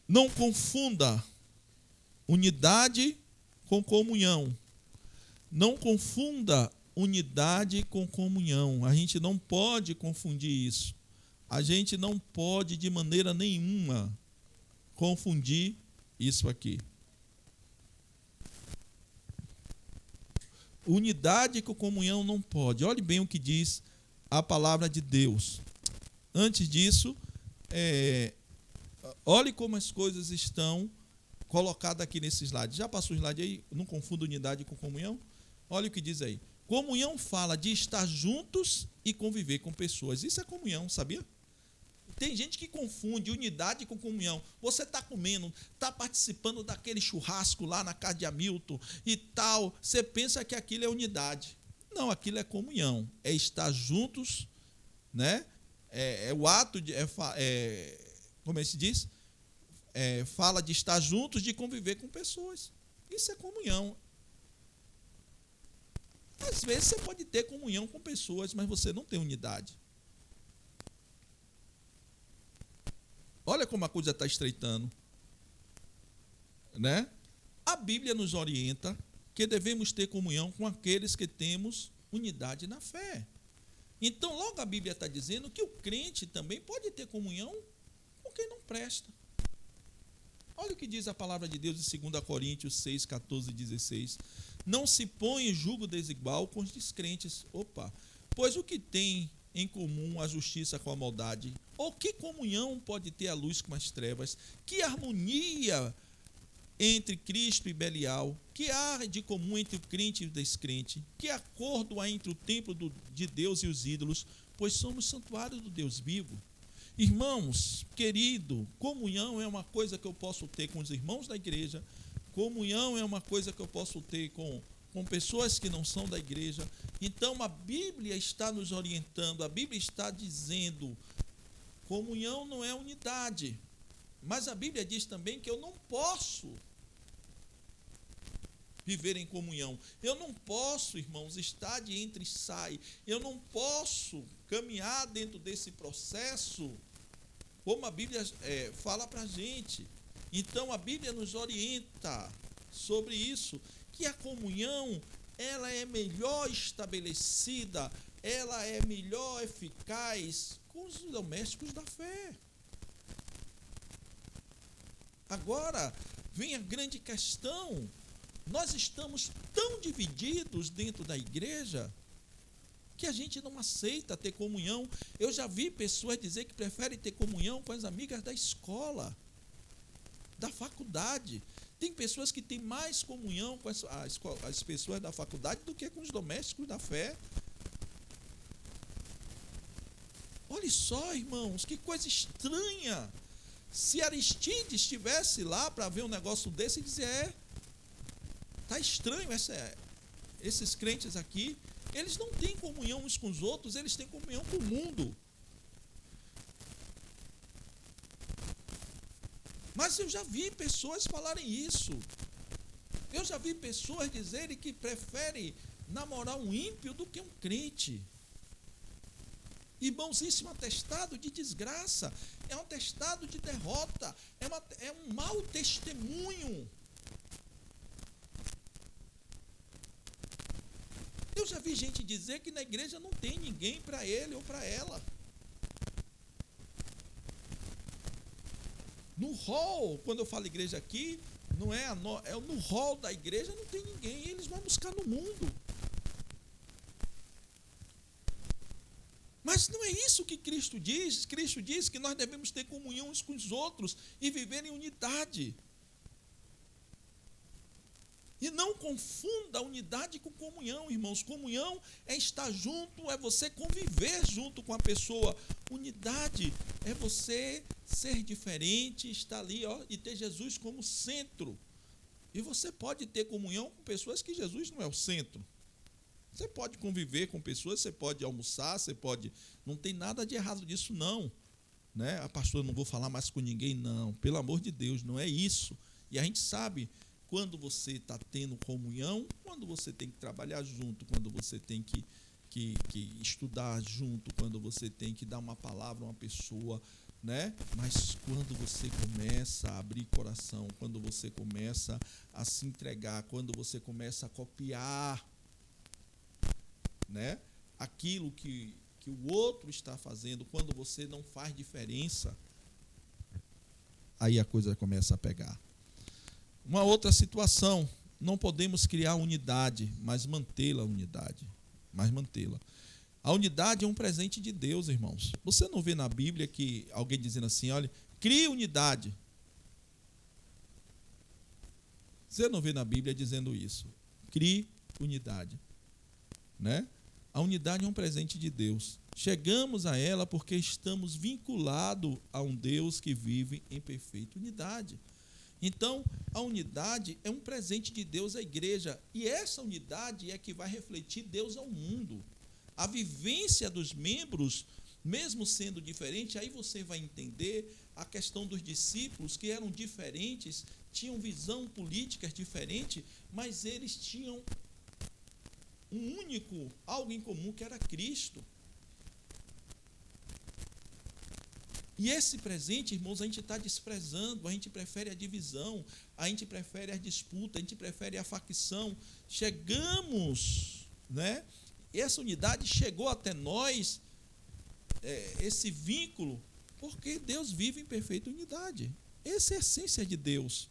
Não confunda unidade com comunhão. Não confunda unidade com comunhão. A gente não pode confundir isso. A gente não pode, de maneira nenhuma, confundir isso aqui. Unidade com comunhão não pode. Olhe bem o que diz a palavra de Deus. Antes disso, olhe como as coisas estão colocadas aqui nesse slide. Já passou o slide aí? Não confunda unidade com comunhão? Olha o que diz aí. Comunhão fala de estar juntos e conviver com pessoas. Isso é comunhão, sabia? Tem gente que confunde unidade com comunhão. Você está comendo, está participando daquele churrasco lá na casa de Hamilton e tal. Você pensa que aquilo é unidade. Não, aquilo é comunhão. É estar juntos, né? É o ato de... como é que se diz? Fala de estar juntos, de conviver com pessoas. Isso é comunhão. Às vezes você pode ter comunhão com pessoas, mas você não tem unidade. Olha como a coisa está estreitando. Né? A Bíblia nos orienta que devemos ter comunhão com aqueles que temos unidade na fé. Então, logo a Bíblia está dizendo que o crente também pode ter comunhão com quem não presta. Olha o que diz a palavra de Deus em 2 Coríntios 6, 14 e 16. Não se põe em julgo desigual com os descrentes. Pois o que tem em comum a justiça com a maldade? Ou que comunhão pode ter a luz com as trevas? Que harmonia entre Cristo e Belial? Que há de comum entre o crente e o descrente? Que acordo há entre o templo de Deus e os ídolos? Pois somos santuário do Deus vivo. Irmãos, querido, comunhão é uma coisa que eu posso ter com os irmãos da igreja. Comunhão é uma coisa que eu posso ter com pessoas que não são da igreja. Então a Bíblia está nos orientando, a Bíblia está dizendo, comunhão não é unidade, mas a Bíblia diz também que eu não posso viver em comunhão, eu não posso, irmãos, estar de entra e sai, eu não posso caminhar dentro desse processo, como a Bíblia fala para a gente. Então a Bíblia nos orienta sobre isso, que a comunhão, ela é melhor estabelecida, ela é melhor eficaz com os domésticos da fé. Agora, vem a grande questão, nós estamos tão divididos dentro da igreja, que a gente não aceita ter comunhão. Eu já vi pessoas dizer que preferem ter comunhão com as amigas da escola, da faculdade. Tem pessoas que têm mais comunhão com as pessoas da faculdade do que com os domésticos da fé. Olha só, irmãos, que coisa estranha. Se Aristides estivesse lá para ver um negócio desse e dizer, está estranho esses crentes aqui, eles não têm comunhão uns com os outros, eles têm comunhão com o mundo. Mas eu já vi pessoas falarem isso. Eu já vi pessoas dizerem que preferem namorar um ímpio do que um crente. Irmãos, isso é um atestado de desgraça, é um atestado de derrota, é um mau testemunho. Eu já vi gente dizer que na igreja não tem ninguém para ele ou para ela. No hall, quando eu falo igreja aqui, não é, no hall da igreja não tem ninguém, eles vão buscar no mundo. Mas não é isso que Cristo diz. Cristo diz que nós devemos ter comunhão uns com os outros e viver em unidade. E não confunda unidade com comunhão, irmãos. Comunhão é estar junto, é você conviver junto com a pessoa. Unidade é você ser diferente, estar ali, e ter Jesus como centro. E você pode ter comunhão com pessoas que Jesus não é o centro. Você pode conviver com pessoas, você pode almoçar, você pode... Não tem nada de errado disso, não. Né? A pastora, não vou falar mais com ninguém, não. Pelo amor de Deus, não é isso. E a gente sabe quando você está tendo comunhão, quando você tem que trabalhar junto, quando você tem que estudar junto, quando você tem que dar uma palavra a uma pessoa, né? Mas quando você começa a abrir coração, quando você começa a se entregar, quando você começa a copiar, né, aquilo que o outro está fazendo, quando você não faz diferença, aí a coisa começa a pegar. Uma outra situação, não podemos criar unidade, mas mantê-la unidade. A unidade é um presente de Deus, irmãos. Você não vê na Bíblia que alguém dizendo assim, olha, crie unidade. Você não vê na Bíblia dizendo isso. Crie unidade. Né? A unidade é um presente de Deus. Chegamos a ela porque estamos vinculados a um Deus que vive em perfeita unidade. Então, a unidade é um presente de Deus à igreja. E essa unidade é que vai refletir Deus ao mundo. A vivência dos membros, mesmo sendo diferente, aí você vai entender a questão dos discípulos, que eram diferentes, tinham visão política diferente, mas eles tinham um único, algo em comum, que era Cristo. E esse presente, irmãos, a gente está desprezando, a gente prefere a divisão, a gente prefere a disputa, a gente prefere a facção. Chegamos, né? Essa unidade chegou até nós, esse vínculo, porque Deus vive em perfeita unidade. Essa é a essência de Deus.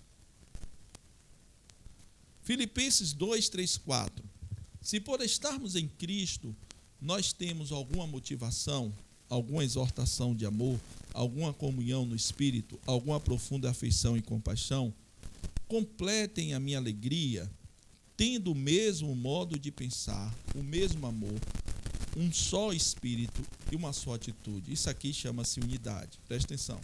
Filipenses 2, 3, 4. Se por estarmos em Cristo, nós temos alguma motivação, alguma exortação de amor, alguma comunhão no Espírito, alguma profunda afeição e compaixão, completem a minha alegria, tendo o mesmo modo de pensar, o mesmo amor, um só Espírito e uma só atitude. Isso aqui chama-se unidade. Presta atenção.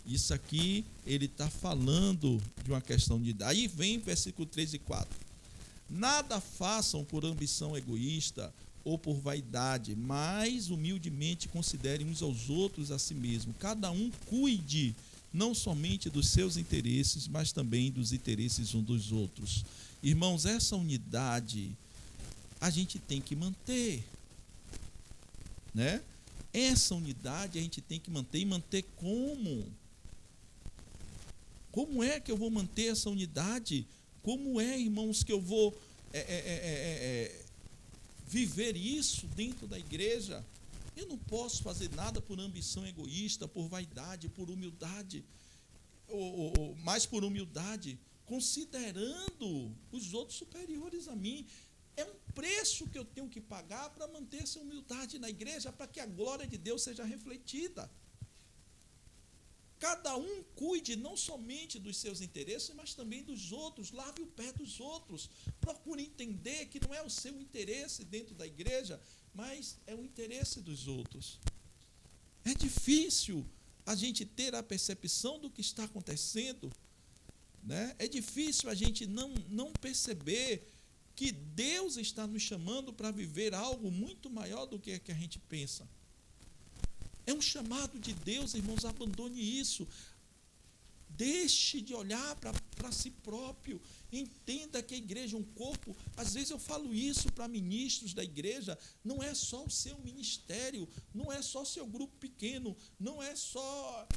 Isso aqui, ele está falando de uma questão de unidade. Aí vem versículo 3 e 4. Nada façam por ambição egoísta ou por vaidade, mas humildemente considerem uns aos outros a si mesmo. Cada um cuide não somente dos seus interesses, mas também dos interesses uns dos outros. Irmãos, essa unidade a gente tem que manter, né? Essa unidade a gente tem que manter, e manter como? Como é que eu vou manter essa unidade? Como é, irmãos, que eu vou viver isso dentro da igreja? Eu não posso fazer nada por ambição egoísta, por vaidade, por humildade, ou mais por humildade, considerando os outros superiores a mim. É um preço que eu tenho que pagar para manter essa humildade na igreja, para que a glória de Deus seja refletida. Cada um cuide não somente dos seus interesses, mas também dos outros. Lave o pé dos outros. Procure entender que não é o seu interesse dentro da igreja, mas é o interesse dos outros. É difícil a gente ter a percepção do que está acontecendo, né? É difícil a gente não perceber que Deus está nos chamando para viver algo muito maior do que a gente pensa. É um chamado de Deus, irmãos, abandone isso. Deixe de olhar para si próprio. Entenda que a igreja é um corpo. Às vezes eu falo isso para ministros da igreja. Não é só o seu ministério, não é só o seu grupo pequeno, não é só,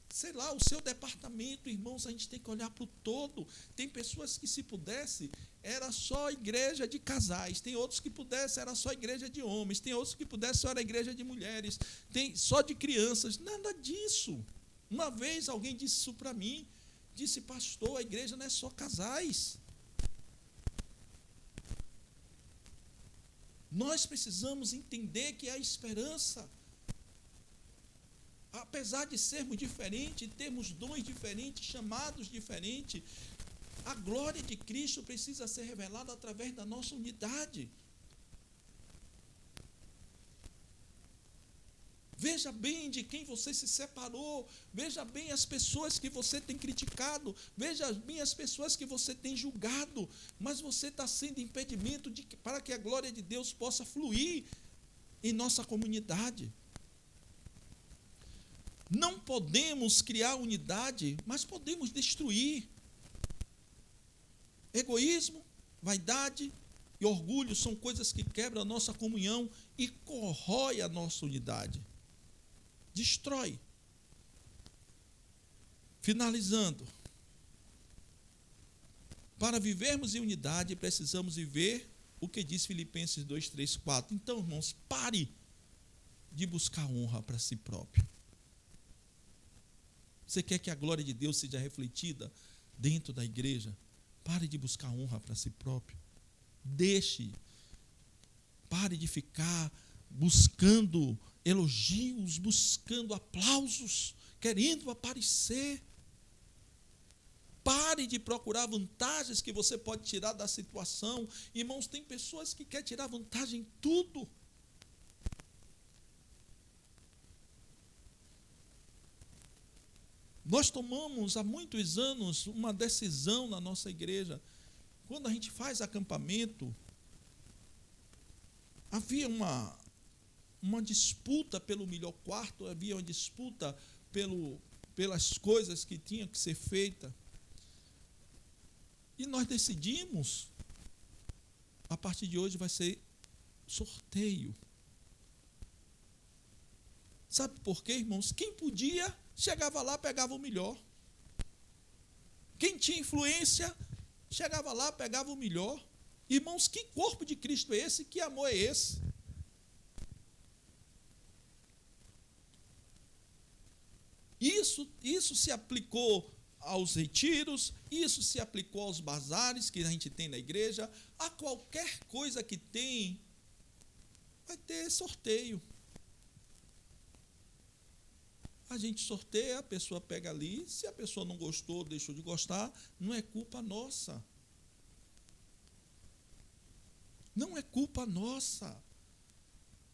sei lá, o seu departamento. Irmãos, a gente tem que olhar para o todo. Tem pessoas que, se pudesse, era só igreja de casais. Tem outros que pudesse, era só igreja de homens. Tem outros que pudesse, só era igreja de mulheres. Tem só de crianças. Nada disso. Uma vez alguém disse isso para mim, disse: pastor, a igreja não é só casais. Nós precisamos entender que há esperança. Apesar de sermos diferentes, termos dons diferentes, chamados diferentes, a glória de Cristo precisa ser revelada através da nossa unidade. Veja bem de quem você se separou. Veja bem as pessoas que você tem criticado. Veja bem as pessoas que você tem julgado. Mas você está sendo impedimento para que a glória de Deus possa fluir em nossa comunidade. Não podemos criar unidade, mas podemos destruir. Egoísmo, vaidade e orgulho são coisas que quebram a nossa comunhão e corrói a nossa unidade. Destrói. Finalizando. Para vivermos em unidade, precisamos viver o que diz Filipenses 2, 3, 4. Então, irmãos, pare de buscar honra para si próprio. Você quer que a glória de Deus seja refletida dentro da igreja? Pare de buscar honra para si próprio. Pare de ficar buscando elogios, buscando aplausos, querendo aparecer. Pare de procurar vantagens que você pode tirar da situação. Irmãos, tem pessoas que querem tirar vantagem em tudo. Nós tomamos há muitos anos uma decisão na nossa igreja. Quando a gente faz acampamento, havia uma disputa pelo melhor quarto, havia uma disputa pelas coisas que tinham que ser feitas. E nós decidimos, a partir de hoje vai ser sorteio. Sabe por quê, irmãos? Quem podia, chegava lá, pegava o melhor. Quem tinha influência, chegava lá, pegava o melhor. Irmãos, que corpo de Cristo é esse? Que amor é esse? Isso se aplicou aos retiros, isso se aplicou aos bazares que a gente tem na igreja, a qualquer coisa que tem, vai ter sorteio. A gente sorteia, a pessoa pega ali, se a pessoa não gostou, deixou de gostar, não é culpa nossa. Não é culpa nossa.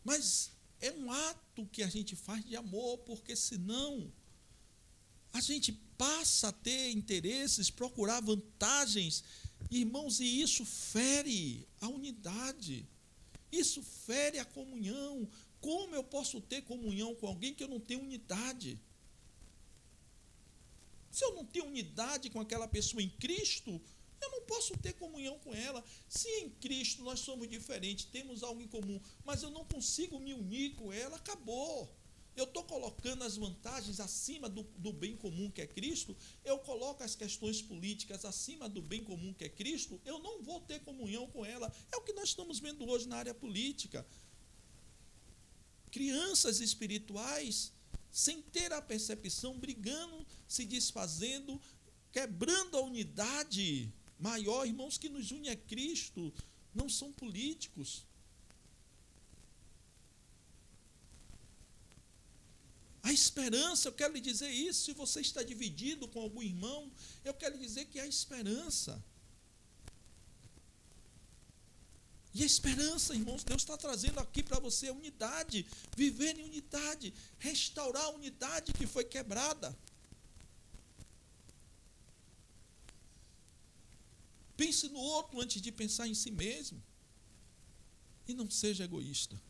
Mas é um ato que a gente faz de amor, porque senão a gente passa a ter interesses, procurar vantagens, irmãos, e isso fere a unidade, isso fere a comunhão. Como eu posso ter comunhão com alguém que eu não tenho unidade? Se eu não tenho unidade com aquela pessoa em Cristo, eu não posso ter comunhão com ela. Se em Cristo nós somos diferentes, temos algo em comum, mas eu não consigo me unir com ela, acabou. Eu estou colocando as vantagens acima do bem comum que é Cristo, eu coloco as questões políticas acima do bem comum que é Cristo, eu não vou ter comunhão com ela. É o que nós estamos vendo hoje na área política. Crianças espirituais, sem ter a percepção, brigando, se desfazendo, quebrando a unidade maior, irmãos, que nos une a Cristo, não são políticos. A esperança, eu quero lhe dizer isso, se você está dividido com algum irmão, eu quero lhe dizer que há esperança. E a esperança, irmãos, Deus está trazendo aqui para você a unidade, viver em unidade, restaurar a unidade que foi quebrada. Pense no outro antes de pensar em si mesmo. E não seja egoísta.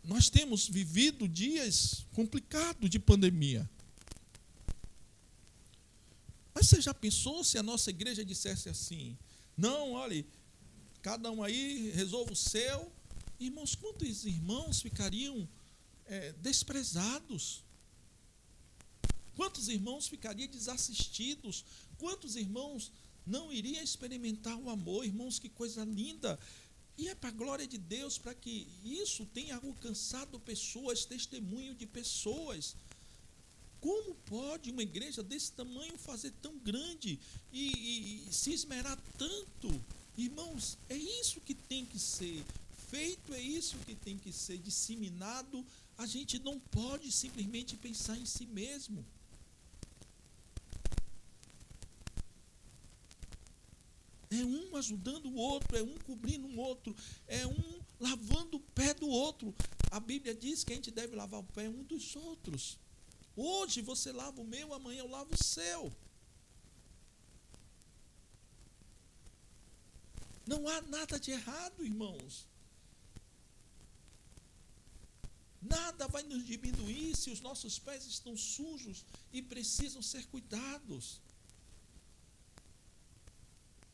nós temos vivido dias complicados de pandemia. Mas você já pensou se a nossa igreja dissesse assim: não, olha, cada um aí resolva o seu? Irmãos, quantos irmãos ficariam desprezados? Quantos irmãos ficariam desassistidos? Quantos irmãos não iriam experimentar o amor? Irmãos, que coisa linda! E é para a glória de Deus, para que isso tenha alcançado pessoas, testemunho de pessoas. Como pode uma igreja desse tamanho fazer tão grande e se esmerar tanto? Irmãos, é isso que tem que ser feito, é isso que tem que ser disseminado. A gente não pode simplesmente pensar em si mesmo. É um ajudando o outro, é um cobrindo o outro, é um lavando o pé do outro. A Bíblia diz que a gente deve lavar o pé um dos outros. Hoje você lava o meu, amanhã eu lavo o seu. Não há nada de errado, irmãos. Nada vai nos diminuir se os nossos pés estão sujos e precisam ser cuidados.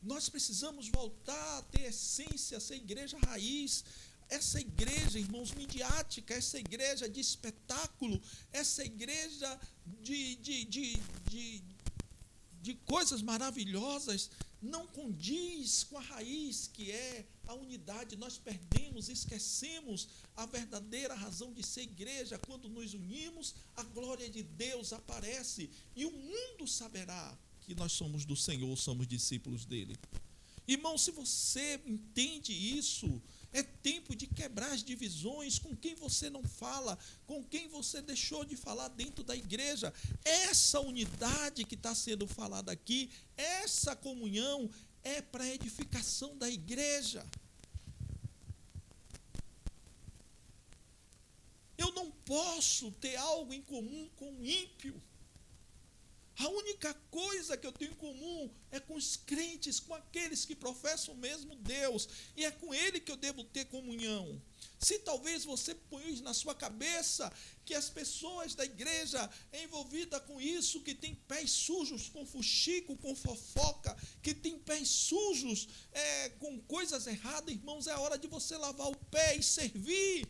Nós precisamos voltar a ter essência, essa igreja raiz, essa igreja, irmãos, midiática, essa igreja de espetáculo, essa igreja de coisas maravilhosas, não condiz com a raiz que é a unidade. Nós perdemos, esquecemos a verdadeira razão de ser igreja. Quando nos unimos, a glória de Deus aparece e o mundo saberá que nós somos do Senhor, somos discípulos dele. Irmão, se você entende isso, é tempo de quebrar as divisões com quem você não fala, com quem você deixou de falar dentro da igreja. Essa unidade que está sendo falada aqui, essa comunhão é para a edificação da igreja. Eu não posso ter algo em comum com o ímpio. A única coisa que eu tenho em comum é com os crentes, com aqueles que professam o mesmo Deus, e é com ele que eu devo ter comunhão. Se talvez você põe na sua cabeça que as pessoas da igreja envolvidas com isso, que tem pés sujos com fuxico, com fofoca, que tem pés sujos com coisas erradas, irmãos, é a hora de você lavar o pé e servir.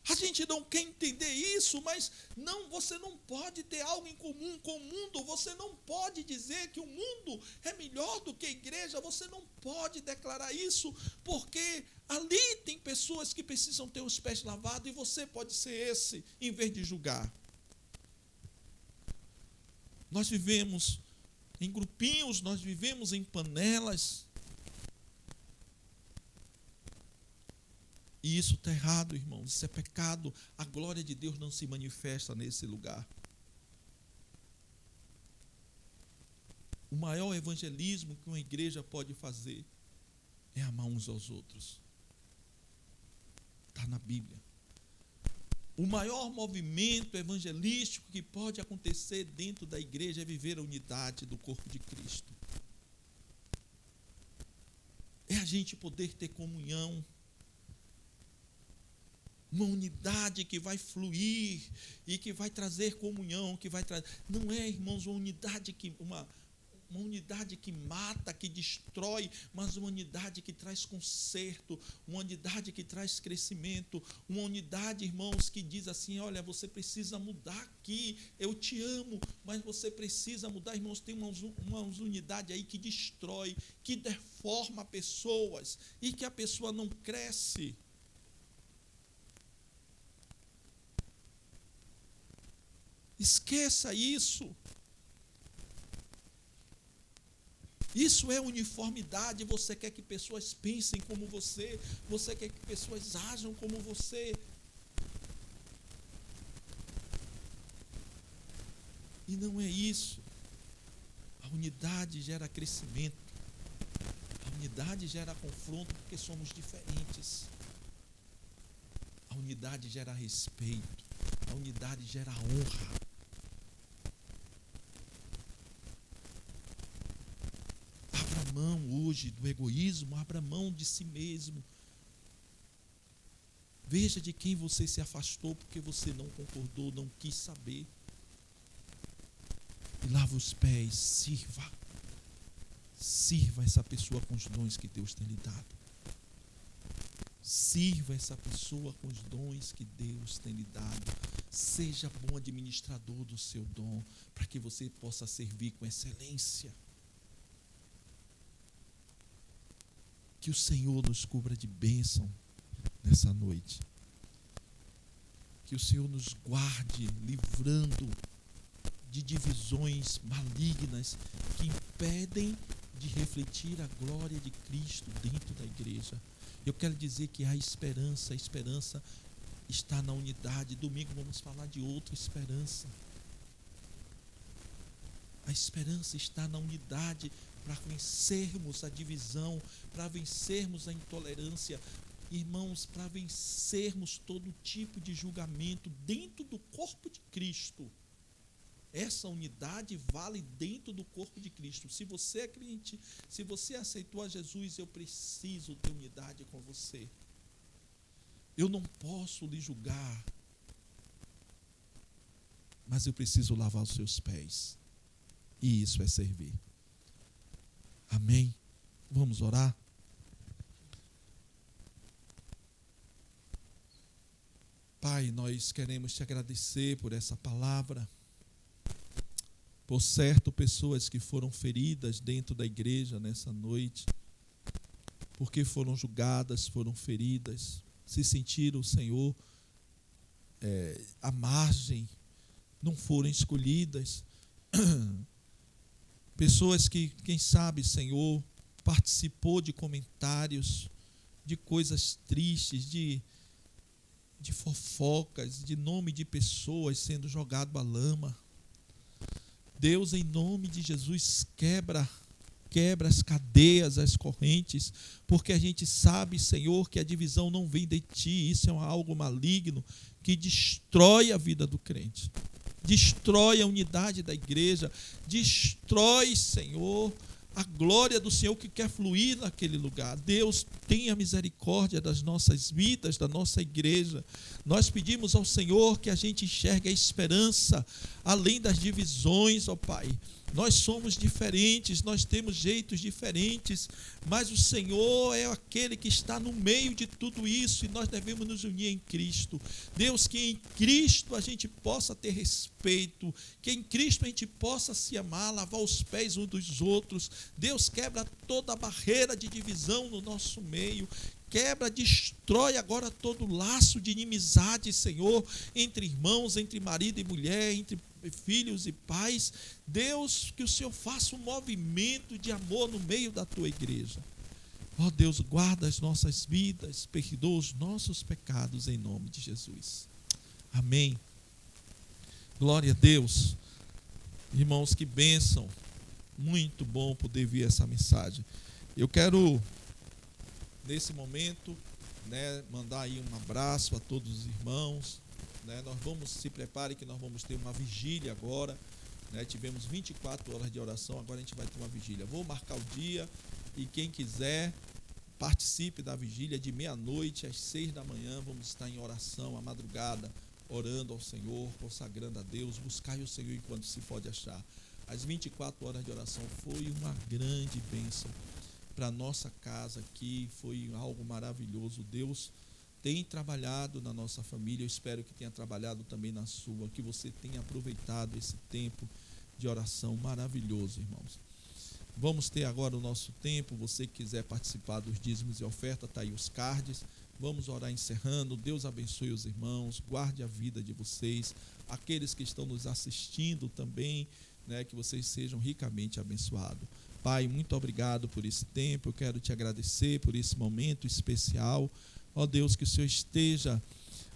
A gente não quer entender isso, mas você não pode ter algo em comum com o mundo. Você não pode dizer que o mundo é melhor do que a igreja. Você não pode declarar isso, porque ali tem pessoas que precisam ter os pés lavados e você pode ser esse, em vez de julgar. Nós vivemos em grupinhos, nós vivemos em panelas. E isso está errado, irmãos, isso é pecado. A glória de Deus não se manifesta nesse lugar. O maior evangelismo que uma igreja pode fazer é amar uns aos outros. Está na Bíblia. O maior movimento evangelístico que pode acontecer dentro da igreja é viver a unidade do corpo de Cristo. É a gente poder ter comunhão. Uma unidade que vai fluir e que vai trazer comunhão, que vai trazer. Não é, irmãos, uma unidade que mata, que destrói, mas uma unidade que traz conserto, uma unidade que traz crescimento, uma unidade, irmãos, que diz assim: olha, você precisa mudar aqui, eu te amo, mas você precisa mudar. Irmãos, tem uma unidade aí que destrói, que deforma pessoas e que a pessoa não cresce. Esqueça isso. Isso é uniformidade. Você quer que pessoas pensem como você. Você quer que pessoas ajam como você. E não é isso. A unidade gera crescimento. A unidade gera confronto porque somos diferentes. A unidade gera respeito. A unidade gera honra. Abra mão hoje do egoísmo, abra mão de si mesmo. Veja de quem você se afastou porque você não concordou, não quis saber. E lava os pés, sirva. Sirva essa pessoa com os dons que Deus tem lhe dado. Sirva essa pessoa com os dons que Deus tem lhe dado. Seja bom administrador do seu dom, para que você possa servir com excelência. Que o Senhor nos cubra de bênção nessa noite. Que o Senhor nos guarde, livrando de divisões malignas que impedem de refletir a glória de Cristo dentro da igreja. Eu quero dizer que há esperança, a esperança está na unidade. Domingo vamos falar de outra esperança. A esperança está na unidade para vencermos a divisão, para vencermos a intolerância, irmãos, para vencermos todo tipo de julgamento dentro do corpo de Cristo. Essa unidade vale dentro do corpo de Cristo. Se você é crente, se você aceitou a Jesus, eu preciso ter unidade com você. Eu não posso lhe julgar, mas eu preciso lavar os seus pés. E isso é servir. Amém? Vamos orar? Pai, nós queremos te agradecer por essa palavra. Por certo, pessoas que foram feridas dentro da igreja nessa noite, porque foram julgadas, foram feridas, se sentiram, Senhor, à margem, não foram escolhidas. Pessoas que, quem sabe, Senhor, participou de comentários, de coisas tristes, de fofocas, de nome de pessoas sendo jogado à lama. Deus, em nome de Jesus, quebra as cadeias, as correntes, porque a gente sabe, Senhor, que a divisão não vem de Ti. Isso é algo maligno que destrói a vida do crente, destrói a unidade da igreja, destrói, Senhor, a glória do Senhor que quer fluir naquele lugar. Deus, tenha misericórdia das nossas vidas, da nossa igreja. Nós pedimos ao Senhor que a gente enxergue a esperança além das divisões, ó Pai. Nós somos diferentes, nós temos jeitos diferentes, mas o Senhor é aquele que está no meio de tudo isso e nós devemos nos unir em Cristo. Deus, que em Cristo a gente possa ter respeito, que em Cristo a gente possa se amar, lavar os pés uns dos outros. Deus, quebra toda a barreira de divisão no nosso meio. Quebra, destrói agora todo laço de inimizade, Senhor, entre irmãos, entre marido e mulher, entre filhos e pais. Deus, que o Senhor faça um movimento de amor no meio da tua igreja. Ó Deus, guarda as nossas vidas, perdoa os nossos pecados em nome de Jesus. Amém. Glória a Deus. Irmãos, que bênção. Muito bom poder ver essa mensagem. Eu quero, nesse momento, mandar aí um abraço a todos os irmãos. Nós vamos, se prepare que nós vamos ter uma vigília agora. Tivemos 24 horas de oração, agora a gente vai ter uma vigília. Vou marcar o dia e quem quiser, participe da vigília de meia-noite às 6 da manhã. Vamos estar em oração à madrugada, orando ao Senhor, consagrando a Deus. Buscai o Senhor enquanto se pode achar. As 24 horas de oração foi uma grande bênção para a nossa casa aqui, foi algo maravilhoso. Deus tem trabalhado na nossa família, eu espero que tenha trabalhado também na sua, que você tenha aproveitado esse tempo de oração maravilhoso, irmãos. Vamos ter agora o nosso tempo. Você que quiser participar dos dízimos e oferta, está aí os cards. Vamos orar encerrando. Deus abençoe os irmãos, guarde a vida de vocês, aqueles que estão nos assistindo também, que vocês sejam ricamente abençoados. Pai, muito obrigado por esse tempo, eu quero te agradecer por esse momento especial. Ó Deus, que o Senhor esteja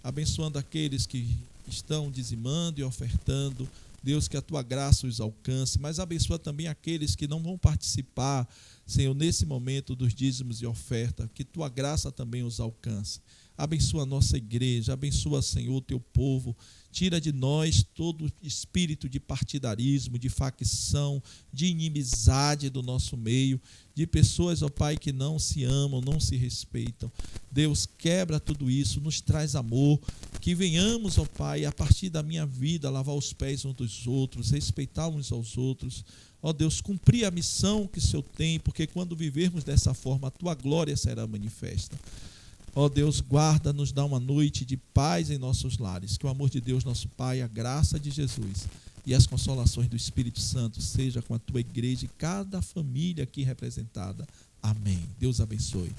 abençoando aqueles que estão dizimando e ofertando. Deus, que a tua graça os alcance, mas abençoa também aqueles que não vão participar, Senhor, nesse momento dos dízimos e oferta, que tua graça também os alcance. Abençoa a nossa igreja, abençoa, Senhor, o teu povo. Tira de nós todo espírito de partidarismo, de facção, de inimizade do nosso meio, de pessoas, ó Pai, que não se amam, não se respeitam. Deus, quebra tudo isso, nos traz amor, que venhamos, ó Pai, a partir da minha vida, lavar os pés uns dos outros, respeitar uns aos outros. Ó Deus, cumprir a missão que o Senhor tem, porque quando vivermos dessa forma, a tua glória será manifesta. Ó Deus, guarda, nos dá uma noite de paz em nossos lares. Que o amor de Deus, nosso Pai, a graça de Jesus e as consolações do Espírito Santo seja com a tua igreja e cada família aqui representada. Amém. Deus abençoe.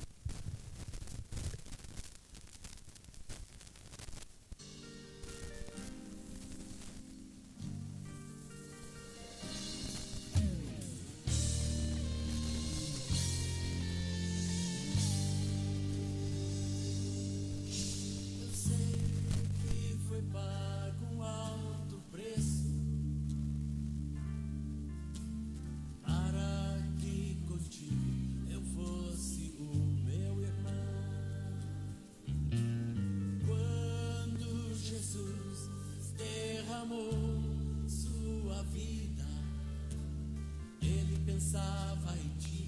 Pensava em ti,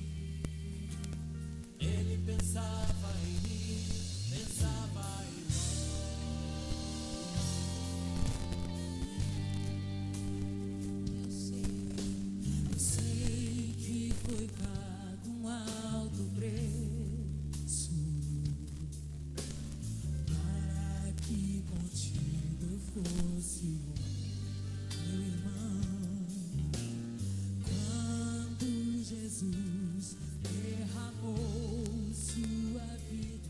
ele pensava em mim, pensava em nós. Eu sei que foi pago um alto preço para que contigo eu fosse meu irmão. Jesus derramou sua vida,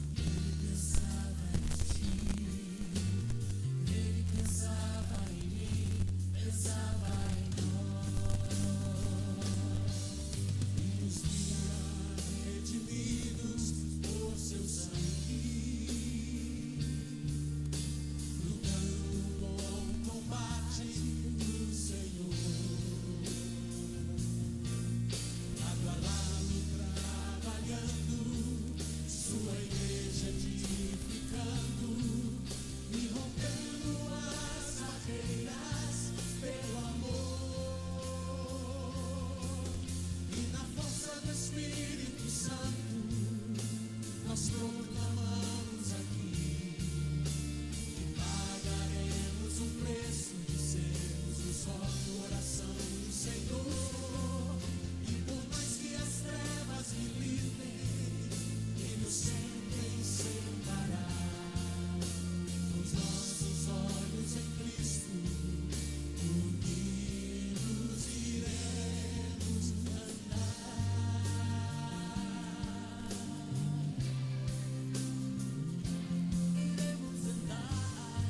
ele pensava em ti, ele pensava em mim, pensava em nós, e nos via redimidos por seu sangue, lutando o bom combate do Senhor. Sua igreja edificando e rompendo as barreiras pelo amor. E na força do Espírito Santo nós proclamamos aqui que pagaremos o preço de sermos o só coração do Senhor. E por mais que as trevas me livrem e nos tentem separar, os nossos olhos em Cristo, unidos iremos andar. Iremos andar, iremos andar,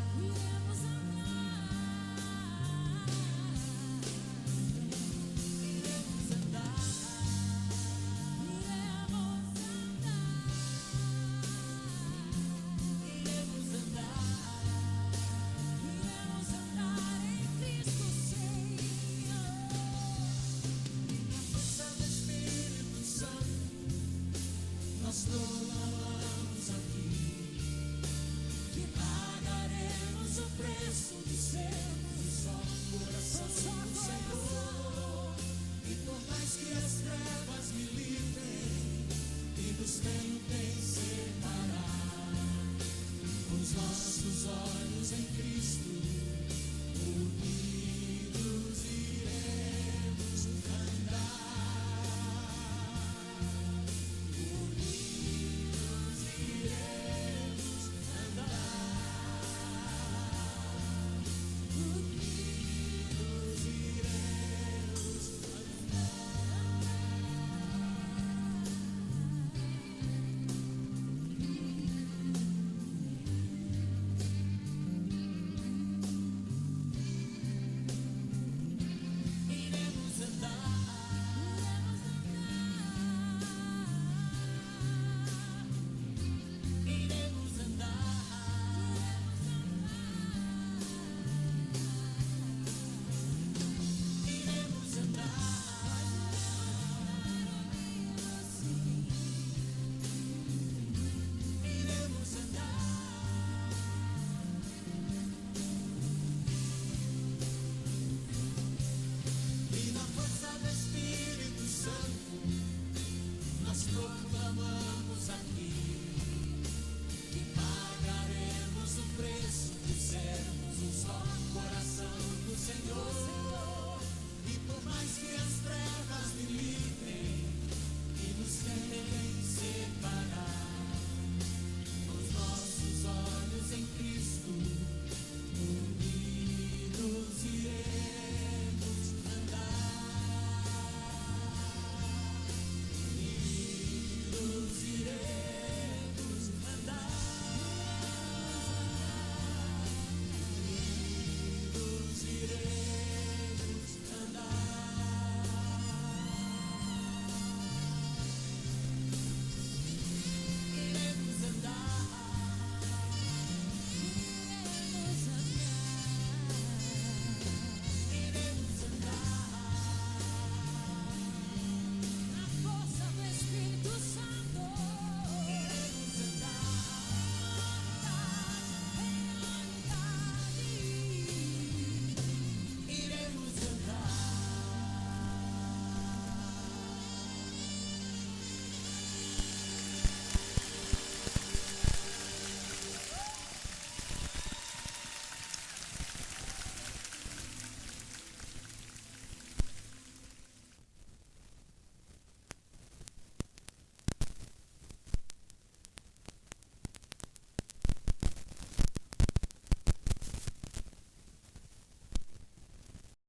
iremos andar. Nós proclamamos aqui que pagaremos o preço de sermos só coração do Senhor. E por mais que as trevas me livrem e nos tentem separar, os nossos olhos